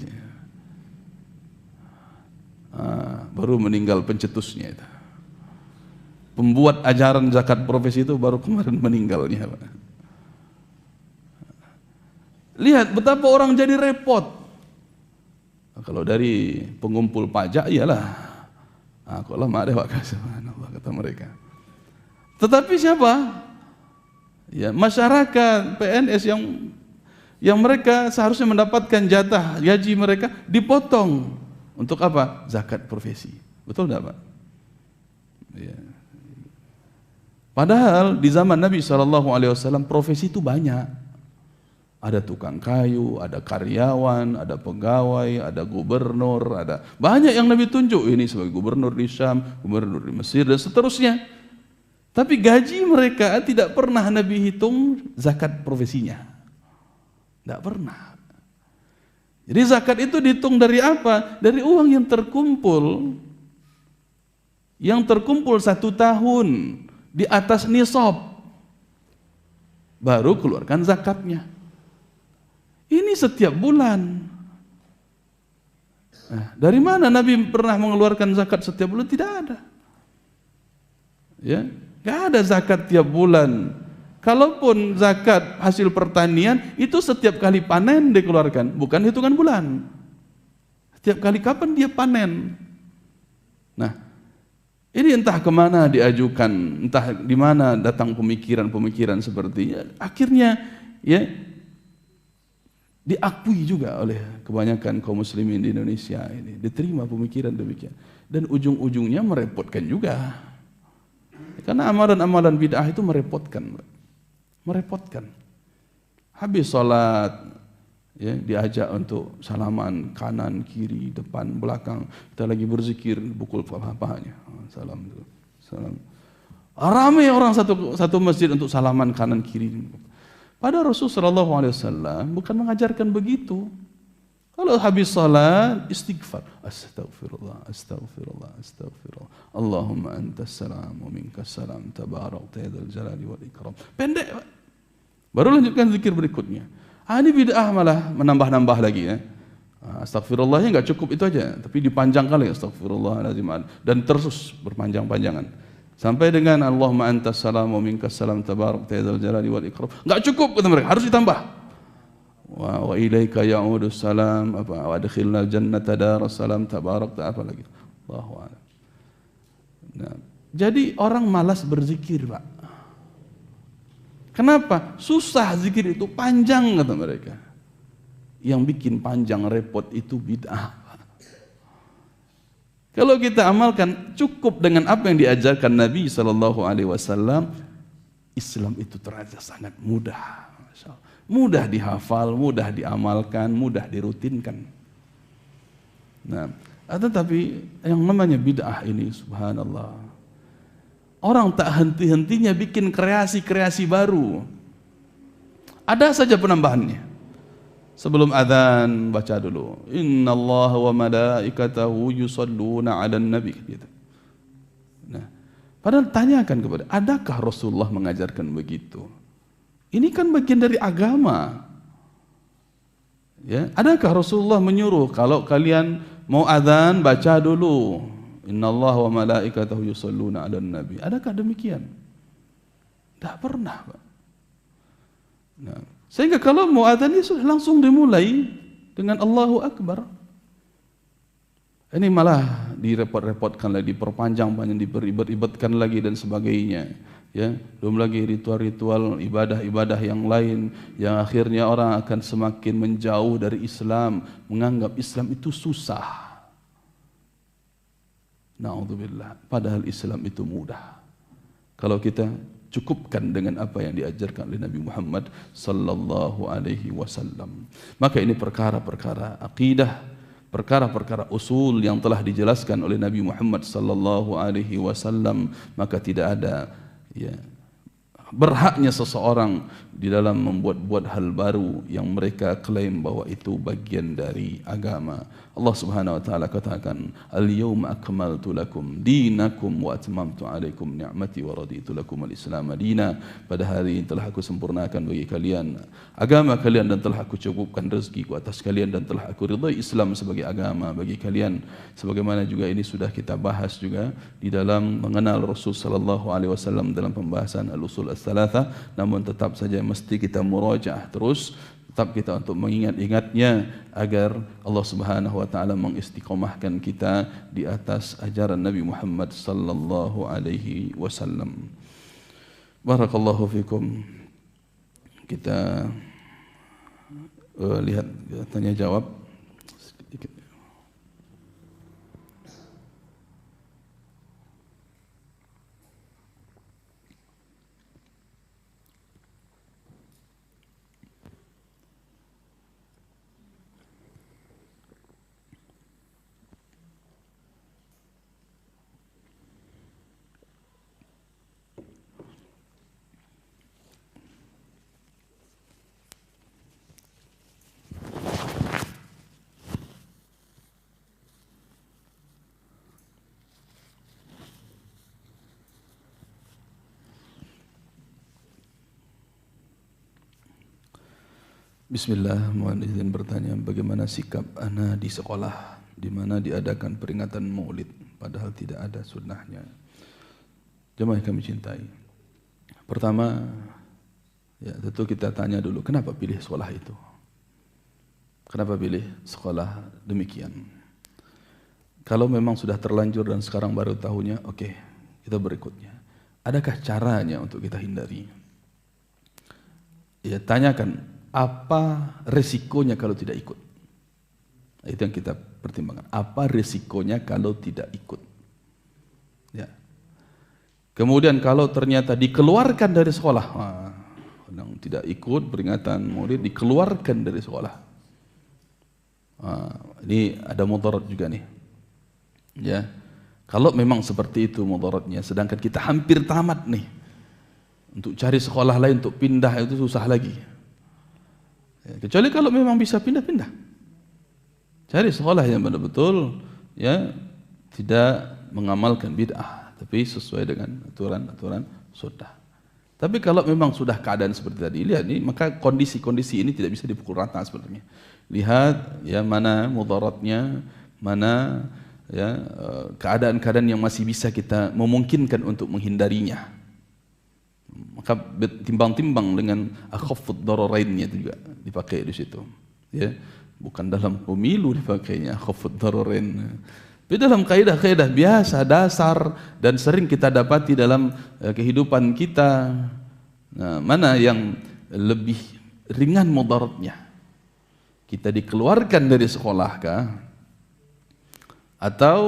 Baru meninggal pencetusnya itu. Pembuat ajaran zakat profesi itu baru kemarin meninggalnya. Lihat betapa orang jadi repot. Kalau dari pengumpul pajak iyalah. Kok lama ada Pak, subhanallah kata mereka. Tetapi siapa? Ya, masyarakat PNS yang mereka seharusnya mendapatkan jatah gaji mereka dipotong. Untuk apa? Zakat profesi. Betul enggak, Pak? Ya. Padahal di zaman Nabi SAW profesi itu banyak. Ada tukang kayu, ada karyawan, ada pegawai, ada gubernur, ada banyak yang Nabi tunjuk. Ini sebagai gubernur di Syam, gubernur di Mesir dan seterusnya. Tapi gaji mereka tidak pernah Nabi hitung zakat profesinya. Tidak pernah. Jadi zakat itu dihitung dari apa? Dari uang yang terkumpul. Yang terkumpul 1 tahun di atas nisab. Baru keluarkan zakatnya. Ini setiap bulan. Nah, dari mana Nabi pernah mengeluarkan zakat setiap bulan? Tidak ada. Ya, nggak ada zakat tiap bulan. Kalaupun zakat hasil pertanian itu setiap kali panen dikeluarkan, bukan hitungan bulan. Setiap kali kapan dia panen. Nah, ini entah kemana diajukan, entah di mana datang pemikiran-pemikiran sepertinya. Akhirnya, ya, diakui juga oleh kebanyakan kaum muslimin di Indonesia ini, diterima pemikiran demikian, dan ujung-ujungnya merepotkan juga, karena amalan-amalan bid'ah itu merepotkan. Habis sholat, ya, diajak untuk salaman kanan, kiri, depan, belakang. Kita lagi berzikir, pukul pahanya, salam. Ramai orang satu masjid untuk salaman kanan kiri. Pada Rasulullah SAW bukan mengajarkan begitu. Kalau habis salat istighfar, astaghfirullah, astaghfirullah, astaghfirullah. Allahumma antas salam wa minkas salam, tabarakta ya dzal jalali wal ikram. Pendek, Pak. Baru lanjutkan zikir berikutnya. Ini bid'ah malah menambah-nambah lagi, ya. Astaghfirullahnya enggak cukup itu aja, tapi dipanjangkan lagi astaghfirullahalazim dan terus berpanjang-panjangan. Sampai dengan Allahumma antas salam wa minkas salam tabarakta ya dzal jalali wal ikram. Enggak cukup kata mereka, harus ditambah. Wa ilaika ya'udus salam wa adkhilnal jannata daras salam tabarakta apa lagi. Allahu a'lam. Nah, jadi orang malas berzikir, Pak. Kenapa? Susah zikir itu, panjang kata mereka. Yang bikin panjang repot itu bid'ah. Kalau kita amalkan cukup dengan apa yang diajarkan Nabi SAW, Islam itu terasa sangat mudah. Mudah dihafal, mudah diamalkan, mudah dirutinkan. Nah, tetapi yang namanya bid'ah ini, subhanallah, orang tak henti-hentinya bikin kreasi-kreasi baru. Ada saja penambahannya. Sebelum adzan baca dulu, innallaha wa malaikatahu yusholluna 'alan nabi, gitu. Nah, padahal tanyakan kepada, adakah Rasulullah mengajarkan begitu? Ini kan bagian dari agama. Ya, adakah Rasulullah menyuruh kalau kalian mau adzan baca dulu innallaha wa malaikatahu yusholluna 'alan nabi? Adakah demikian? Tidak pernah, Pak. Nah, sehingga kalau mau adzan langsung dimulai dengan Allahu Akbar. Ini malah direpot-repotkan lagi, diperpanjang-panjang, diberibet-ibetkan lagi dan sebagainya. Ya, belum lagi ritual-ritual ibadah-ibadah yang lain yang akhirnya orang akan semakin menjauh dari Islam, menganggap Islam itu susah. Na'udzubillah, padahal Islam itu mudah. Kalau kita cukupkan dengan apa yang diajarkan oleh Nabi Muhammad sallallahu alaihi wasallam. Maka ini perkara-perkara akidah, perkara-perkara usul yang telah dijelaskan oleh Nabi Muhammad sallallahu alaihi wasallam, maka tidak ada, ya, berhaknya seseorang di dalam membuat-buat hal baru yang mereka klaim bahwa itu bagian dari agama. Allah Subhanahu wa taala katakan, "Al-yawma akmaltu lakum dinakum wa atmamtu 'alaikum ni'mati wa raditu lakum al-Islam madina." Pada hari ini telah aku sempurnakan bagi kalian agama kalian dan telah aku cukupkan rezekiku atas kalian dan telah aku ridai Islam sebagai agama bagi kalian. Sebagaimana juga ini sudah kita bahas juga di dalam mengenal Rasul sallallahu alaihi wasallam dalam pembahasan al-usul as-salatah, namun tetap saja mesti kita murajaah terus, tetap kita untuk mengingat-ingatnya agar Allah Subhanahu wa taala mengistiqomahkan kita di atas ajaran Nabi Muhammad sallallahu alaihi wasallam. Barakallahu fikum. Kita lihat tanya jawab sedikit. Bismillah, mohon izin bertanya, bagaimana sikap ana di sekolah di mana diadakan peringatan Maulid padahal tidak ada sunnahnya? Jemaah yang kami cintai, pertama, ya tentu kita tanya dulu, kenapa pilih sekolah itu? Kenapa pilih sekolah demikian? Kalau memang sudah terlanjur dan sekarang baru tahunya, oke, kita berikutnya. Adakah caranya untuk kita hindari? Ya, tanyakan, apa resikonya kalau tidak ikut? Itu yang kita pertimbangkan. Apa resikonya kalau tidak ikut? Ya. Kemudian kalau ternyata dikeluarkan dari sekolah, yang tidak ikut peringatan Maulid dikeluarkan dari sekolah, ini ada mudarat juga nih. Ya, kalau memang seperti itu mudaratnya, sedangkan kita hampir tamat nih, untuk cari sekolah lain untuk pindah itu susah lagi. Ya, kecuali kalau memang bisa pindah-pindah, cari sekolah yang betul-betul ya tidak mengamalkan bid'ah, tapi sesuai dengan aturan-aturan sunnah. Tapi kalau memang sudah keadaan seperti tadi, lihat nih, maka kondisi-kondisi ini tidak bisa dipukul rata sebenarnya. Lihat ya mana mudaratnya, mana ya keadaan-keadaan yang masih bisa kita memungkinkan untuk menghindarinya. Maka timbang-timbang dengan akhaffud dararainnya juga dipakai di situ. Ya, bukan dalam pemilu dipakainya akhaffud dararain. Tapi dalam kaidah-kaidah biasa dasar dan sering kita dapati dalam kehidupan kita. Nah, mana yang lebih ringan mudaratnya? Kita dikeluarkan dari sekolah kah? Atau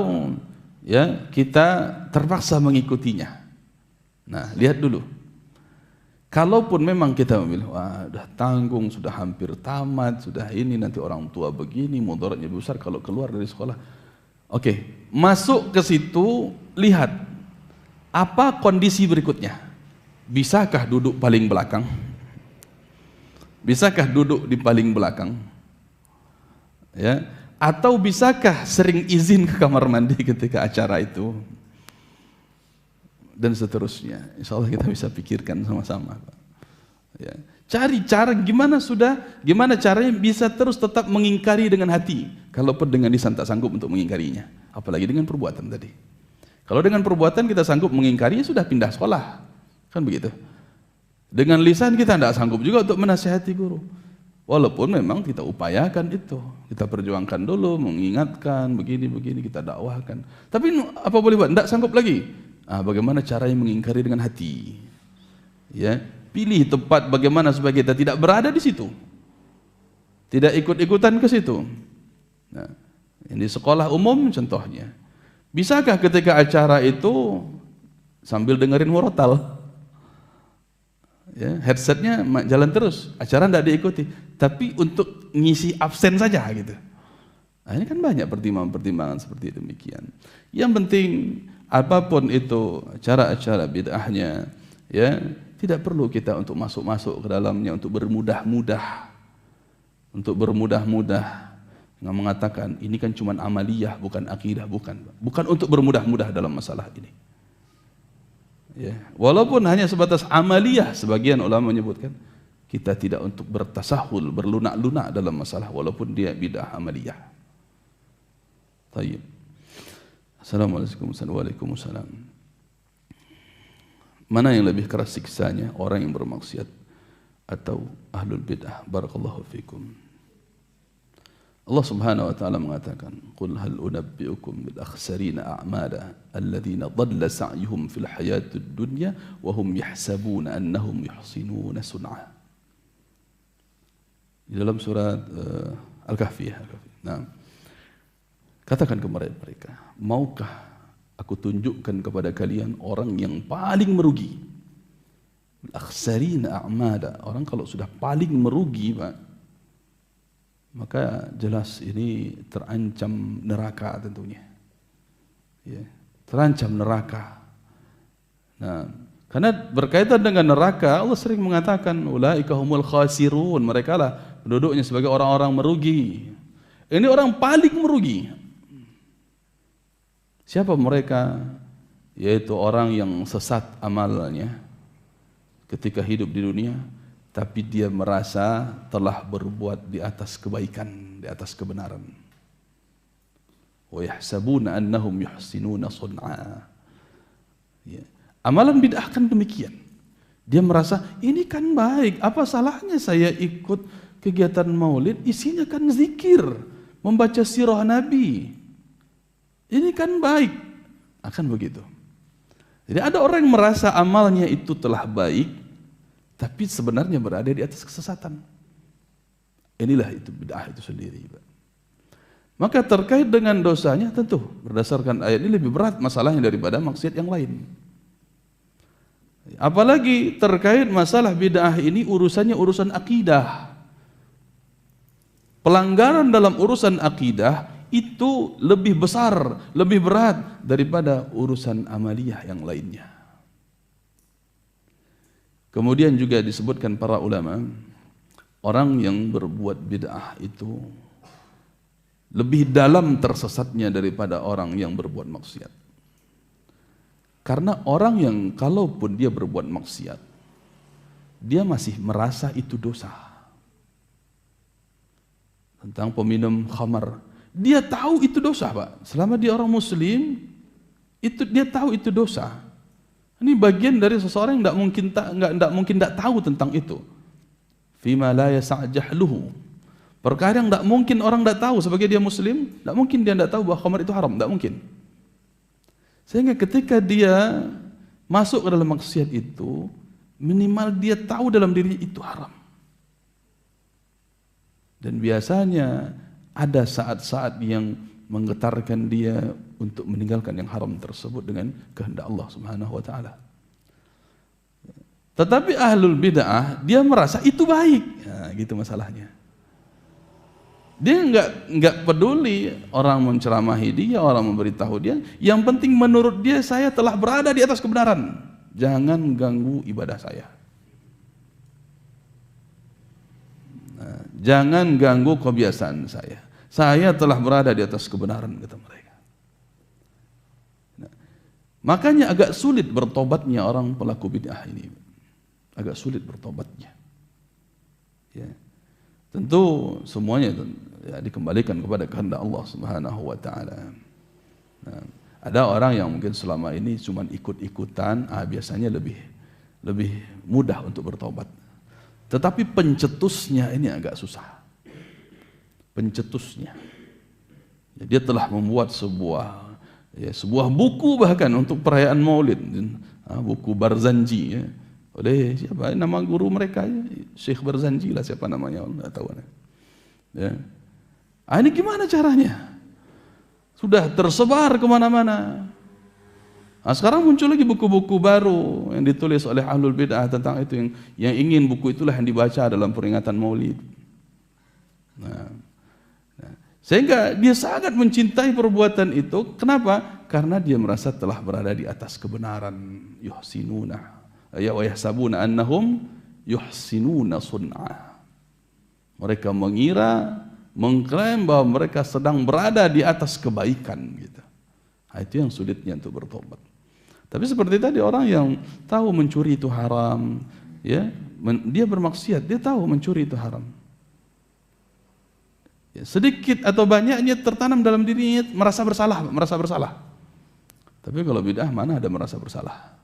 ya kita terpaksa mengikutinya? Nah, lihat dulu. Kalaupun memang kita memilih, wah sudah tanggung, sudah hampir tamat, sudah ini, nanti orang tua begini, mudaratnya besar kalau keluar dari sekolah. Oke, masuk ke situ, lihat apa kondisi berikutnya. Bisakah duduk paling belakang? Bisakah duduk di paling belakang? Ya, atau bisakah sering izin ke kamar mandi ketika acara itu? Dan seterusnya. Insya Allah kita bisa pikirkan sama-sama. Ya. Cari cara gimana caranya bisa terus tetap mengingkari dengan hati, kalaupun dengan lisan tak sanggup untuk mengingkarinya, apalagi dengan perbuatan tadi. Kalau dengan perbuatan kita sanggup mengingkarinya, sudah pindah sekolah, kan begitu. Dengan lisan kita tidak sanggup juga untuk menasihati guru, walaupun memang kita upayakan itu, kita perjuangkan dulu, mengingatkan begini-begini, kita dakwahkan. Tapi apa boleh buat? Tidak sanggup lagi. Bagaimana caranya mengingkari dengan hati? Ya, pilih tempat bagaimana supaya kita tidak berada di situ, tidak ikut-ikutan ke situ. Nah, ini sekolah umum contohnya. Bisakah ketika acara itu sambil dengerin murotal? Ya, headsetnya jalan terus, acara tidak diikuti, tapi untuk ngisi absen saja gitu. Nah, ini kan banyak pertimbangan-pertimbangan seperti demikian. Yang penting apapun itu acara-acara bid'ahnya, ya Tidak perlu kita untuk masuk-masuk ke dalamnya, untuk bermudah-mudah. Untuk bermudah-mudah. Nggak mengatakan, ini kan cuma amaliyah, bukan akidah, bukan. Bukan untuk bermudah-mudah dalam masalah ini. Ya. Walaupun hanya sebatas amaliyah, sebagian ulama menyebutkan, kita tidak untuk bertasahul, berlunak-lunak dalam masalah, walaupun dia bid'ah amaliyah. Tayyib. Assalamualaikum warahmatullahi wabarakatuh. Mana yang lebih keras siksanya, orang yang bermaksiat atau ahlul bid'ah? Barakallahu fikum. Allah Subhanahu wa taala mengatakan, "Qul hal unabbi'ukum bil akhsarina a'mala alladhina dhalla sa'yuhum fil hayatid dunya wa hum yahsabuna annahum yuhsinuna sun'a." Di dalam surat Al-Kahfi. Nah, katakan kepada mereka, maukah aku tunjukkan kepada kalian orang yang paling merugi? Akhsarina a'mala. Orang kalau sudah paling merugi, Pak, maka jelas ini terancam neraka tentunya. Ya, terancam neraka. Nah, karena berkaitan dengan neraka, Allah sering mengatakan ulaika humul khasirun, mereka lah penduduknya sebagai orang-orang merugi. Ini orang paling merugi. Siapa mereka? Yaitu orang yang sesat amalnya ketika hidup di dunia, tapi dia merasa telah berbuat di atas kebaikan, di atas kebenaran. Wa yahsabuna annahum yuhsinuna sun'a. Ya. Amalan bid'ah kan demikian. Dia merasa ini kan baik, apa salahnya saya ikut kegiatan maulid, isinya kan zikir, membaca sirah Nabi. Ini kan baik, akan begitu. Jadi ada orang yang merasa amalnya itu telah baik, tapi sebenarnya berada di atas kesesatan. Inilah itu bid'ah itu sendiri. Maka terkait dengan dosanya tentu berdasarkan ayat ini lebih berat masalahnya daripada maksiat yang lain. Apalagi terkait masalah bid'ah ini urusannya urusan akidah. Pelanggaran dalam urusan akidah itu lebih besar, lebih berat daripada urusan amaliyah yang lainnya. Kemudian juga disebutkan para ulama, orang yang berbuat bid'ah itu lebih dalam tersesatnya daripada orang yang berbuat maksiat. Karena orang yang kalaupun dia berbuat maksiat, dia masih merasa itu dosa. Tentang peminum khamar, dia tahu itu dosa, Pak. Selama dia orang muslim, itu dia tahu itu dosa. Ini bagian dari seseorang yang tidak mungkin tidak tahu tentang itu. Fima la yasa' jahluhu. Perkara yang tidak mungkin orang tidak tahu sebagai dia muslim, tidak mungkin dia tidak tahu bahwa khamar itu haram, tidak mungkin. Sehingga ketika dia masuk ke dalam maksiat itu, minimal dia tahu dalam dirinya itu haram. Dan biasanya ada saat-saat yang menggetarkan dia untuk meninggalkan yang haram tersebut dengan kehendak Allah Subhanahu wa taala. Tetapi ahlul bid'ah dia merasa itu baik. Ya, gitu masalahnya. Dia enggak peduli orang menceramahi dia, orang memberitahu dia. Yang penting menurut dia saya telah berada di atas kebenaran. Jangan ganggu ibadah saya. Jangan ganggu kebiasaan saya. Saya telah berada di atas kebenaran, kata mereka. Nah, makanya agak sulit bertobatnya orang pelaku bid'ah ini. Agak sulit bertobatnya. Ya. Tentu semuanya ya, dikembalikan kepada kehendak Allah Subhanahu wa taala. Nah, ada orang yang mungkin selama ini cuma ikut-ikutan, biasanya lebih mudah untuk bertobat. Tetapi pencetusnya ini agak susah. Pencetusnya. Ya, dia telah membuat sebuah buku bahkan untuk perayaan Maulid, buku Barzanji ya. Oleh siapa? Nama guru mereka ya, Syekh Barzanji lah siapa namanya, enggak tahu. Ya. Ini gimana caranya? Sudah tersebar kemana-mana. Sekarang muncul lagi buku-buku baru yang ditulis oleh ahlul bid'ah tentang itu, yang ingin buku itulah yang dibaca dalam peringatan Maulid. Sehingga dia sangat mencintai perbuatan itu. Kenapa? Karena dia merasa telah berada di atas kebenaran. Yuhsinuna ya wa yahsabuna annahum yuhsinuna sun'a. Mereka mengira, mengklaim bahwa mereka sedang berada di atas kebaikan gitu. Nah, itu yang sulitnya untuk bertobat. Tapi seperti tadi orang yang tahu mencuri itu haram, ya, dia bermaksiat, dia tahu mencuri itu haram. Ya, sedikit atau banyaknya tertanam dalam dirinya merasa bersalah. Tapi kalau bid'ah mana ada merasa bersalah.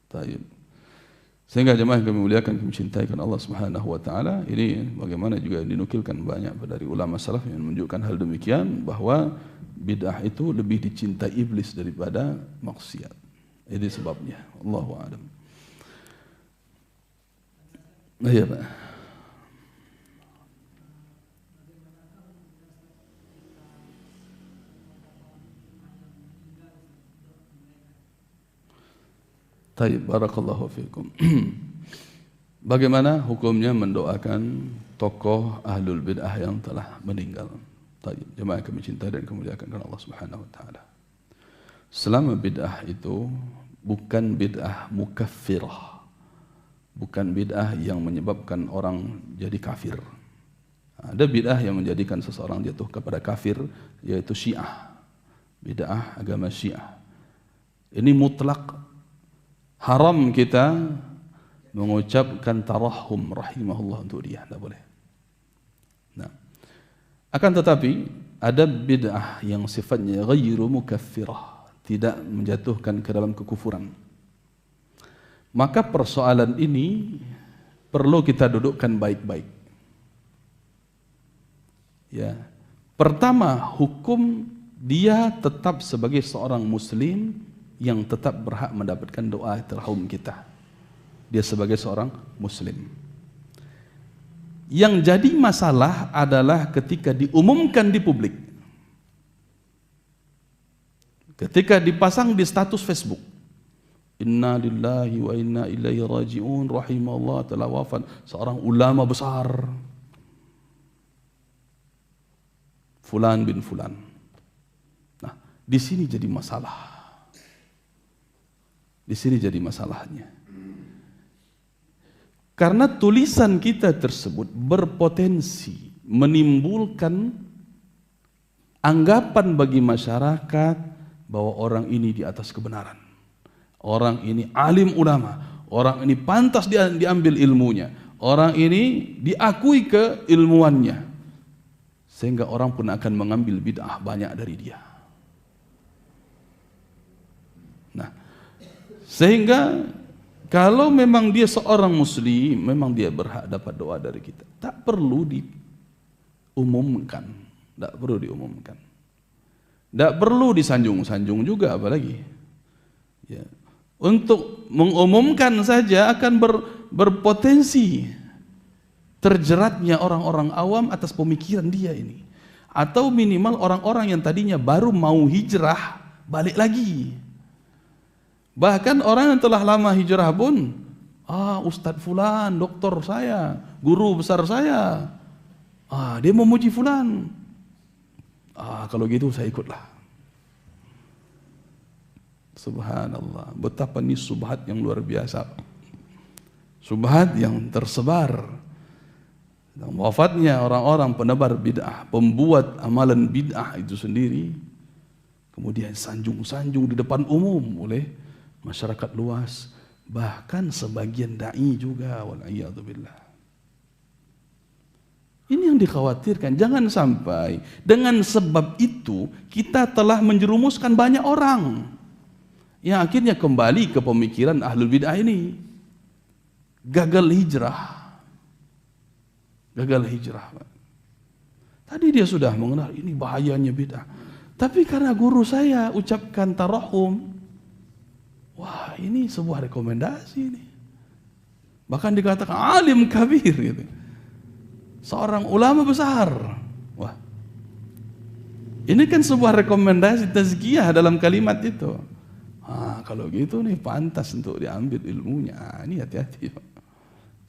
Taib. Sehingga jemaah yang kami muliakan, kami cintai karena Allah Subhanahu wa taala, ini bagaimana juga dinukilkan banyak dari ulama salaf yang menunjukkan hal demikian, bahwa bid'ah itu lebih dicintai iblis daripada maksiat. Ini sebabnya. Allahu a'lam. Iya, Pak. Taib, barakallahu fiikum. Bagaimana hukumnya mendoakan tokoh ahlul bid'ah yang telah meninggal? Taib, jemaah kami cintai dan kemuliakan karena Allah Subhanahu wa taala. Selama bid'ah itu bukan bid'ah mukaffirah, bukan bid'ah yang menyebabkan orang jadi kafir. Ada bid'ah yang menjadikan seseorang jatuh kepada kafir, yaitu Syiah, bid'ah agama Syiah. Ini mutlak haram kita mengucapkan tarahum rahimahullah untuk dia, tidak boleh. Nah, akan tetapi ada bid'ah yang sifatnya ghairu mukaffirah, tidak menjatuhkan ke dalam kekufuran. Maka persoalan ini perlu kita dudukkan baik-baik. Ya, pertama, hukum dia tetap sebagai seorang muslim yang tetap berhak mendapatkan doa tarhum kita. Dia sebagai seorang muslim. Yang jadi masalah adalah ketika diumumkan di publik, ketika dipasang di status Facebook, inna lillahi wa inna ilaihi raji'un, rahimahullah telah wafat seorang ulama besar, Fulan bin Fulan. Nah, di sini jadi masalah. Di sini jadi masalahnya. Karena tulisan kita tersebut berpotensi menimbulkan anggapan bagi masyarakat bahwa orang ini di atas kebenaran. Orang ini alim ulama, orang ini pantas diambil ilmunya, orang ini diakui keilmuannya. Sehingga orang pun akan mengambil bid'ah banyak dari dia. Nah, sehingga kalau memang dia seorang muslim, memang dia berhak dapat doa dari kita. Tak perlu diumumkan, tak perlu diumumkan, tak perlu disanjung-sanjung juga, apalagi. Ya. Untuk mengumumkan saja akan berpotensi terjeratnya orang-orang awam atas pemikiran dia ini, atau minimal orang-orang yang tadinya baru mau hijrah balik lagi. Bahkan orang yang telah lama hijrah pun, Ustadz Fulan, doktor saya, guru besar saya, dia memuji Fulan, kalau gitu saya ikutlah. Subhanallah, betapa ini subhat yang luar biasa, subhat yang tersebar. Dan wafatnya orang-orang penebar bid'ah, pembuat amalan bid'ah itu sendiri, kemudian sanjung-sanjung di depan umum oleh masyarakat luas, bahkan sebagian dai juga, wal'iyadzubillah. Ini yang dikhawatirkan, jangan sampai dengan sebab itu kita telah menjerumuskan banyak orang yang akhirnya kembali ke pemikiran ahlul bid'ah ini, gagal hijrah. Tadi dia sudah mengenal ini bahayanya bid'ah, tapi karena guru saya ucapkan tarahum, wah, ini sebuah rekomendasi ini. Bahkan dikatakan alim kabir gitu. Seorang ulama besar. Wah. Ini kan sebuah rekomendasi tazkiyah dalam kalimat itu. Kalau gitu nih pantas untuk diambil ilmunya. Ini hati-hati.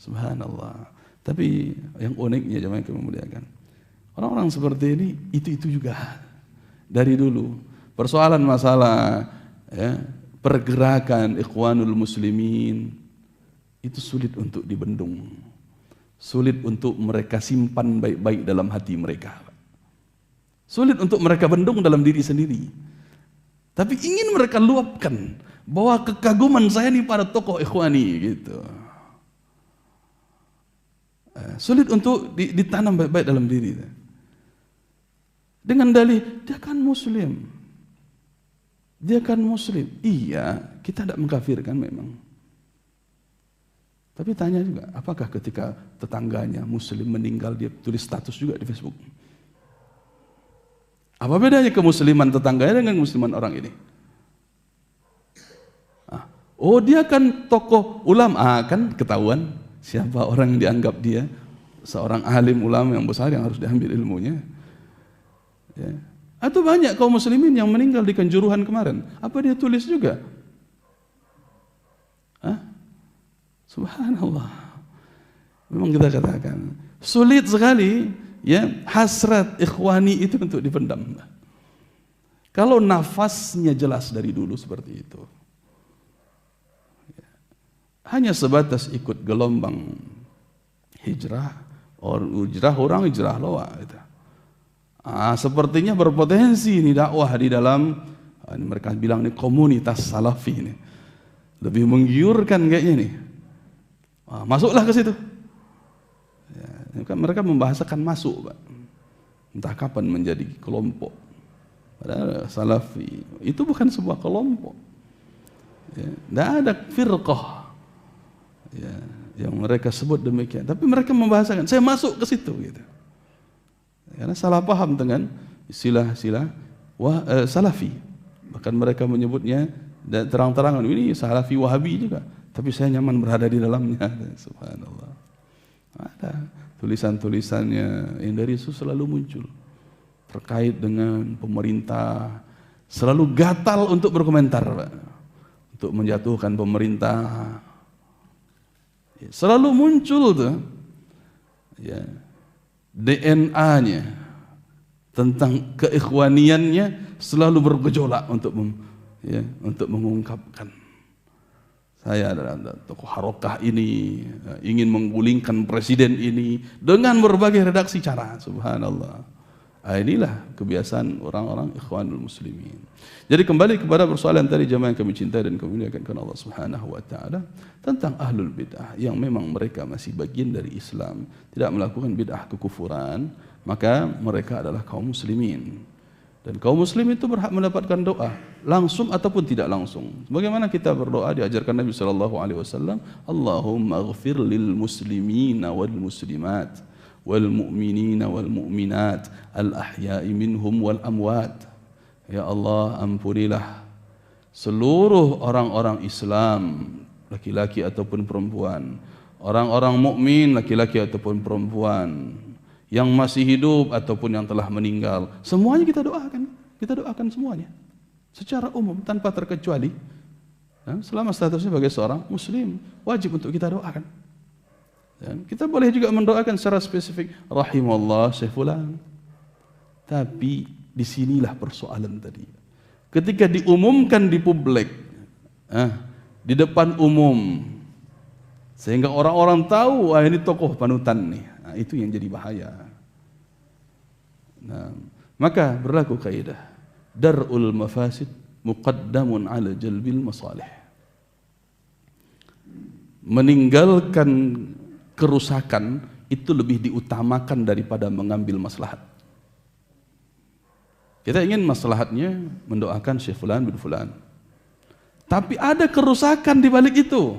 Subhanallah. Tapi yang uniknya jemaah yang kami muliakan, orang-orang seperti ini itu juga dari dulu. Persoalan masalah ya, pergerakan Ikhwanul Muslimin itu sulit untuk dibendung, sulit untuk mereka simpan baik-baik dalam hati mereka, sulit untuk mereka bendung dalam diri sendiri, tapi ingin mereka luapkan bahwa kekaguman saya ini pada tokoh Ikhwani gitu. Sulit untuk ditanam baik-baik dalam diri dengan dalih dia kan Muslim, dia kan Muslim. Iya, kita tidak mengkafirkan memang. Tapi tanya juga, apakah ketika tetangganya Muslim meninggal dia tulis status juga di Facebook? Apa bedanya kemusliman tetangganya dengan musliman orang ini? Oh dia kan tokoh ulama, kan ketahuan siapa orang yang dianggap dia seorang alim ulama yang besar yang harus diambil ilmunya. Ya. Atau banyak kaum muslimin yang meninggal di Kanjuruhan kemarin, apa dia tulis juga? Subhanallah. Memang kita katakan sulit sekali ya hasrat Ikhwani itu untuk dipendam. Kalau nafasnya jelas dari dulu seperti itu, hanya sebatas ikut gelombang hijrah, orang hijrah loa gitu. Sepertinya berpotensi ini dakwah di dalam mereka bilang ini komunitas salafi ini lebih menggiurkan kayaknya nih. Masuklah ke situ. Ya, mereka membahasakan masuk, Pak. Entah kapan menjadi kelompok. Padahal salafi itu bukan sebuah kelompok. Ya, tidak ada firqah. Ya, yang mereka sebut demikian. Tapi mereka membahasakan, saya masuk ke situ gitu. Karena salah paham dengan istilah-istilah salafi. Bahkan mereka menyebutnya dan terang-terangan ini salafi wahabi juga. Tapi saya nyaman berada di dalamnya. Subhanallah. Ada tulisan-tulisannya yang dari itu selalu muncul terkait dengan pemerintah, selalu gatal untuk berkomentar, Pak. Untuk menjatuhkan pemerintah. Selalu muncul tuh ya, DNA-nya tentang keikhwaniannya selalu bergejolak untuk mengungkapkan saya adalah tokoh harokah ini, ingin menggulingkan presiden ini dengan berbagai redaksi cara. Subhanallah. Inilah kebiasaan orang-orang Ikhwanul Muslimin. Jadi kembali kepada persoalan tadi jamaah yang kami cintai dan kami muliakan karena Allah Subhanahu wa taala tentang ahlul bid'ah yang memang mereka masih bagian dari Islam, tidak melakukan bid'ah kekufuran, maka mereka adalah kaum muslimin. Dan kaum muslim itu berhak mendapatkan doa langsung ataupun tidak langsung. Bagaimana kita berdoa diajarkan Nabi sallallahu alaihi wasallam, Allahumma ighfir lil muslimina wal muslimat wal mu'minina wal mu'minat al ahya'i minhum wal amwat. Ya Allah, ampunilah seluruh orang-orang Islam, laki-laki ataupun perempuan, orang-orang mukmin laki-laki ataupun perempuan, yang masih hidup ataupun yang telah meninggal, semuanya kita doakan semuanya secara umum tanpa terkecuali. Selama statusnya sebagai seorang muslim wajib untuk kita doakan. Dan kita boleh juga mendoakan secara spesifik rahimallah Syekh fulan. Tapi disinilah persoalan tadi. Ketika diumumkan di publik, di depan umum, sehingga orang-orang tahu ini tokoh panutan nih, itu yang jadi bahaya. Maka berlaku kaidah dar'ul mafasid muqaddamun ala jalbil masalih. Meninggalkan kerusakan itu lebih diutamakan daripada mengambil maslahat. Kita ingin maslahatnya mendoakan Syekh fulan bin fulan, tapi ada kerusakan di balik itu.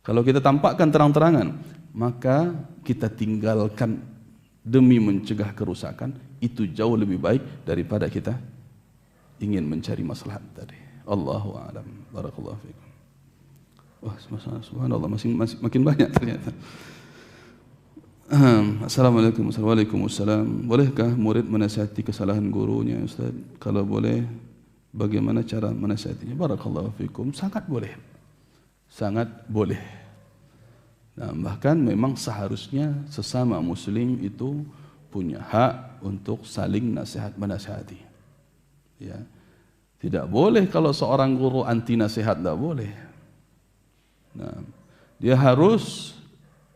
Kalau kita tampakkan terang-terangan, maka kita tinggalkan demi mencegah kerusakan. Itu jauh lebih baik daripada kita ingin mencari maslahat tadi. Allahu a'lam. Barakallahu fiikum. Wah, subhanallah, makin banyak ternyata. Assalamualaikum warahmatullahi wabarakatuh. Bolehkah murid menasihati kesalahan gurunya, Ustaz? Kalau boleh, bagaimana cara menasihatinya? Barakallahu fiikum. Sangat boleh. Sangat boleh. Nah, bahkan memang seharusnya sesama muslim itu punya hak untuk saling nasihat menasihati. Ya. Tidak boleh kalau seorang guru anti nasihat, tidak boleh. Nah, dia harus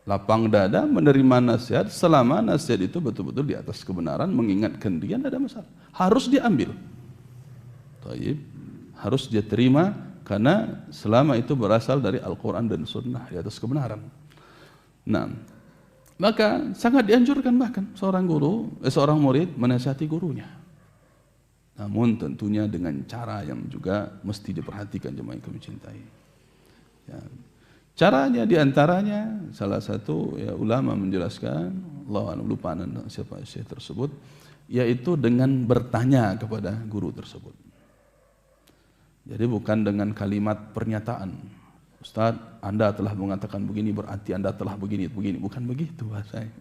lapang dada menerima nasihat selama nasihat itu betul-betul di atas kebenaran, mengingatkan dia, tidak ada masalah. Harus diambil. Taib, harus dia terima karena selama itu berasal dari Al-Quran dan Sunnah di atas kebenaran. Nah, maka sangat dianjurkan bahkan seorang seorang murid menasihati gurunya. Namun tentunya dengan cara yang juga mesti diperhatikan jemaah yang kami cintai. Ya. Caranya diantaranya salah satu ya, ulama menjelaskan, Allah lupa siapa syekh tersebut, yaitu dengan bertanya kepada guru tersebut. Jadi bukan dengan kalimat pernyataan, Ustaz, Anda telah mengatakan begini berarti Anda telah begini, bukan begitu bahasanya.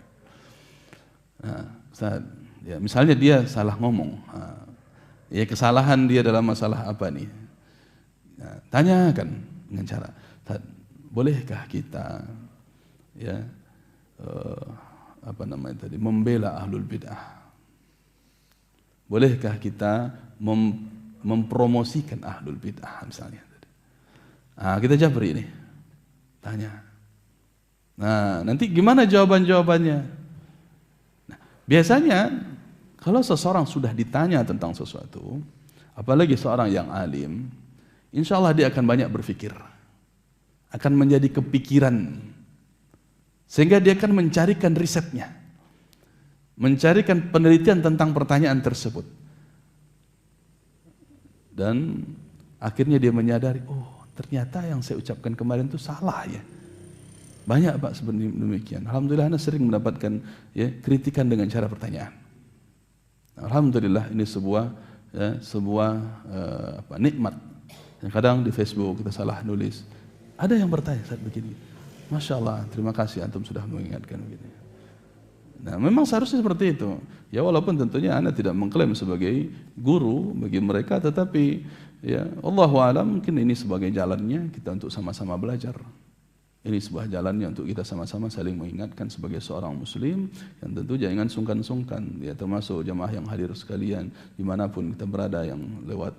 Nah, Ustaz, ya misalnya dia salah ngomong, ya kesalahan dia dalam masalah apa nih? Nah, tanyakan dengan cara, Ustaz, bolehkah kita ya membela ahlul bid'ah? Bolehkah kita mempromosikan ahlul bid'ah misalnya? Kita jabri ini, tanya. Nah, nanti gimana jawabannya? Nah, biasanya kalau seseorang sudah ditanya tentang sesuatu, apalagi seorang yang alim, insya Allah dia akan banyak berpikir, akan menjadi kepikiran, sehingga dia akan mencarikan risetnya, mencarikan penelitian tentang pertanyaan tersebut, dan akhirnya dia menyadari, oh ternyata yang saya ucapkan kemarin itu salah ya. Banyak Pak sebenarnya demikian. Alhamdulillah Anda sering mendapatkan ya kritikan dengan cara pertanyaan. Alhamdulillah ini sebuah nikmat. Kadang di Facebook kita salah nulis. Ada yang bertanya saat begini, Masya Allah, terima kasih antum sudah mengingatkan begini. Nah memang seharusnya seperti itu. Ya walaupun tentunya Anda tidak mengklaim sebagai guru bagi mereka, tetapi ya Allahu a'lam mungkin ini sebagai jalannya kita untuk sama-sama belajar. Ini sebuah jalannya untuk kita sama-sama saling mengingatkan sebagai seorang muslim yang tentu jangan sungkan-sungkan. Ya termasuk jamaah yang hadir sekalian dimanapun kita berada yang lewat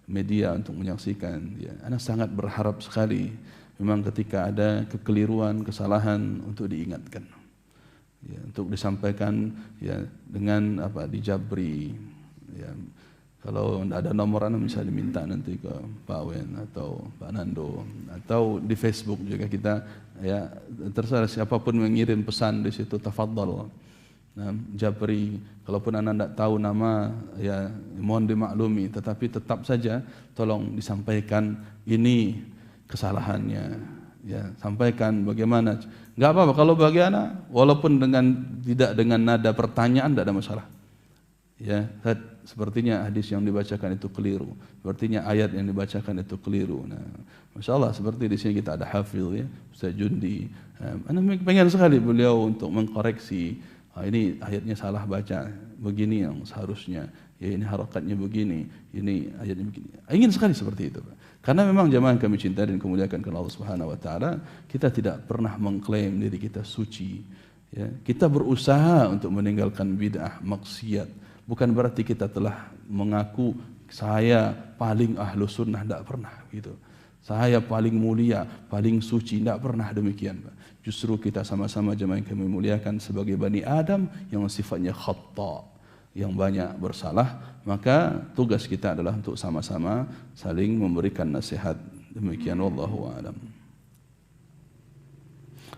media untuk menyaksikan, ya, Ana sangat berharap sekali memang ketika ada kekeliruan, kesalahan untuk diingatkan, ya, untuk disampaikan ya dengan dijabri, ya. Kalau ada nomor Anda bisa diminta nanti ke Pak Wen atau Pak Nando, atau di Facebook juga kita ya terserah siapapun mengirim pesan di situ, tafadhal. Nah, jabri, kalaupun Anda tidak tahu nama, ya mohon dimaklumi, tetapi tetap saja tolong disampaikan ini kesalahannya, ya sampaikan bagaimana. Enggak apa-apa kalau bagi Anda, walaupun tidak dengan nada pertanyaan tidak ada masalah. Ya, sepertinya hadis yang dibacakan itu keliru, sepertinya ayat yang dibacakan itu keliru. Nah, Masya Allah seperti di sini kita ada hafil ya, Ustaz Jundi. Anda pengen sekali beliau untuk mengkoreksi. Ini ayatnya salah baca, begini yang seharusnya, ya ini harakatnya begini, ini ayatnya begini. Ingin sekali seperti itu, Pak. Karena memang jamaah yang kami cintai dan kemuliakan karena Allah Subhanahu wa taala, kita tidak pernah mengklaim diri kita suci. Ya, kita berusaha untuk meninggalkan bid'ah, maksiat. Bukan berarti kita telah mengaku saya paling ahlu sunnah, tidak pernah gitu. Saya paling mulia, paling suci, tidak pernah demikian, Pak. Justru kita sama-sama jemaah yang kami muliakan sebagai Bani Adam yang sifatnya khata, yang banyak bersalah, maka tugas kita adalah untuk sama-sama saling memberikan nasihat. Demikian wallahu a'lam.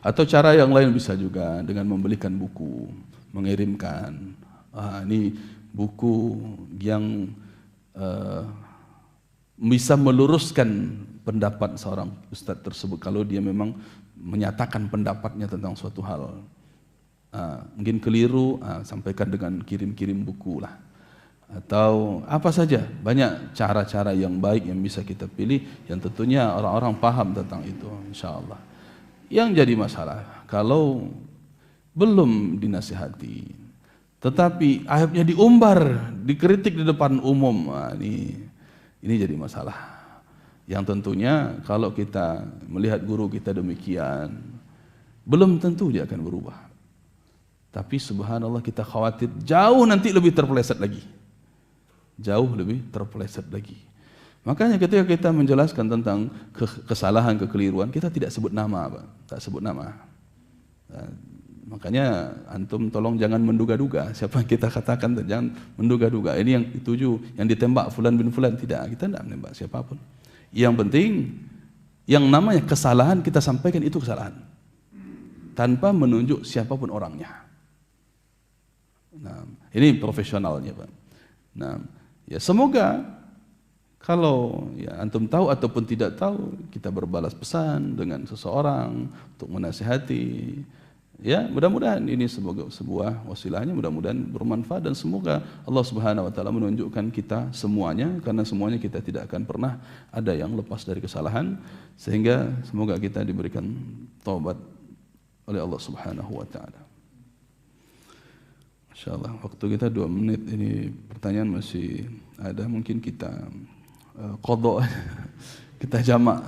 Atau cara yang lain bisa juga dengan membelikan buku, mengirimkan. Ini buku yang bisa meluruskan pendapat seorang ustaz tersebut kalau dia memang menyatakan pendapatnya tentang suatu hal. Mungkin keliru, sampaikan dengan kirim-kirim buku lah. Atau apa saja, banyak cara-cara yang baik yang bisa kita pilih yang tentunya orang-orang paham tentang itu insyaallah. Yang jadi masalah kalau belum dinasihati tetapi akhirnya diumbar, dikritik di depan umum, ini jadi masalah. Yang tentunya kalau kita melihat guru kita demikian, belum tentu dia akan berubah. Tapi subhanallah kita khawatir jauh nanti lebih terpeleset lagi. jauh lebih terpeleset lagi. Makanya ketika kita menjelaskan tentang kesalahan, kekeliruan, kita tidak sebut nama, Pak. Tak sebut nama. Nah, makanya antum tolong jangan menduga-duga siapa yang kita katakan, jangan menduga-duga. Ini yang dituju, yang ditembak fulan bin fulan, tidak, kita tidak menembak siapapun. Yang penting yang namanya kesalahan kita sampaikan itu kesalahan tanpa menunjuk siapapun orangnya. Nah, ini profesionalnya, Pak. Nah, ya semoga kalau ya antum tahu ataupun tidak tahu, kita berbalas pesan dengan seseorang untuk menasihati. Ya, mudah-mudahan ini sebuah wasilahnya, mudah-mudahan bermanfaat, dan semoga Allah Subhanahu wa taala menunjukkan kita semuanya, karena semuanya kita tidak akan pernah ada yang lepas dari kesalahan, sehingga semoga kita diberikan taubat oleh Allah Subhanahu wa taala. Insyaallah waktu kita 2 menit, ini pertanyaan masih ada, mungkin kita qadha kita jamak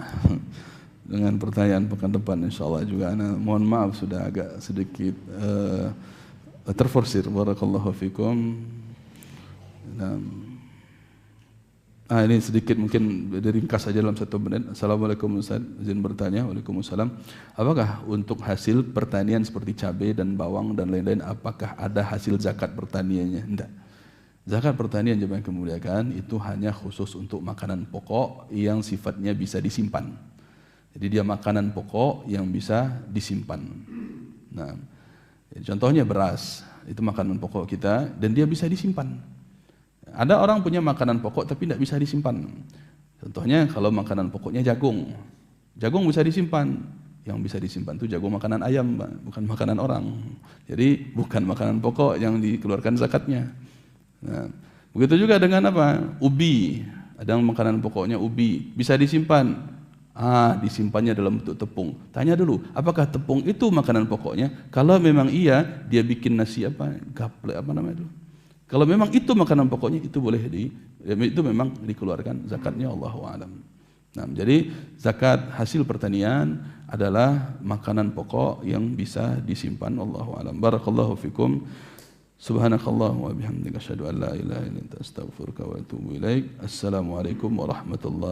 dengan pertanyaan pekan depan insyaallah juga. Ana mohon maaf sudah agak sedikit terforsir. Barakallahu fikum. Ini sedikit mungkin diringkas saja dalam 1 menit. Assalamualaikum Ustaz, izin bertanya. Waalaikumsalam. Apakah untuk hasil pertanian seperti cabai dan bawang dan lain-lain, apakah ada hasil zakat pertaniannya? Tidak. Zakat pertanian jemaah yang kemuliaan itu hanya khusus untuk makanan pokok yang sifatnya bisa disimpan. Jadi dia makanan pokok yang bisa disimpan. Nah, contohnya beras, itu makanan pokok kita dan dia bisa disimpan. Ada orang punya makanan pokok tapi tidak bisa disimpan. Contohnya kalau makanan pokoknya jagung. Jagung bisa disimpan. Yang bisa disimpan itu jagung makanan ayam, bukan makanan orang. Jadi bukan makanan pokok yang dikeluarkan zakatnya. Nah, begitu juga dengan apa? Ubi. Ada makanan pokoknya ubi, bisa disimpan. Disimpannya dalam bentuk tepung. Tanya dulu, apakah tepung itu makanan pokoknya? Kalau memang iya, dia bikin nasi apa? Gaplek apa namanya itu? Kalau memang itu makanan pokoknya, itu boleh itu memang dikeluarkan zakatnya, Allahu a'lam. Nah, jadi zakat hasil pertanian adalah makanan pokok yang bisa disimpan, Allahu a'lam. Barakallahu fikum. Subhanakallah wa bihamdika asyhadu an la ilaha illa anta astaghfiruka wa atubu ilaik. Assalamualaikum warahmatullahi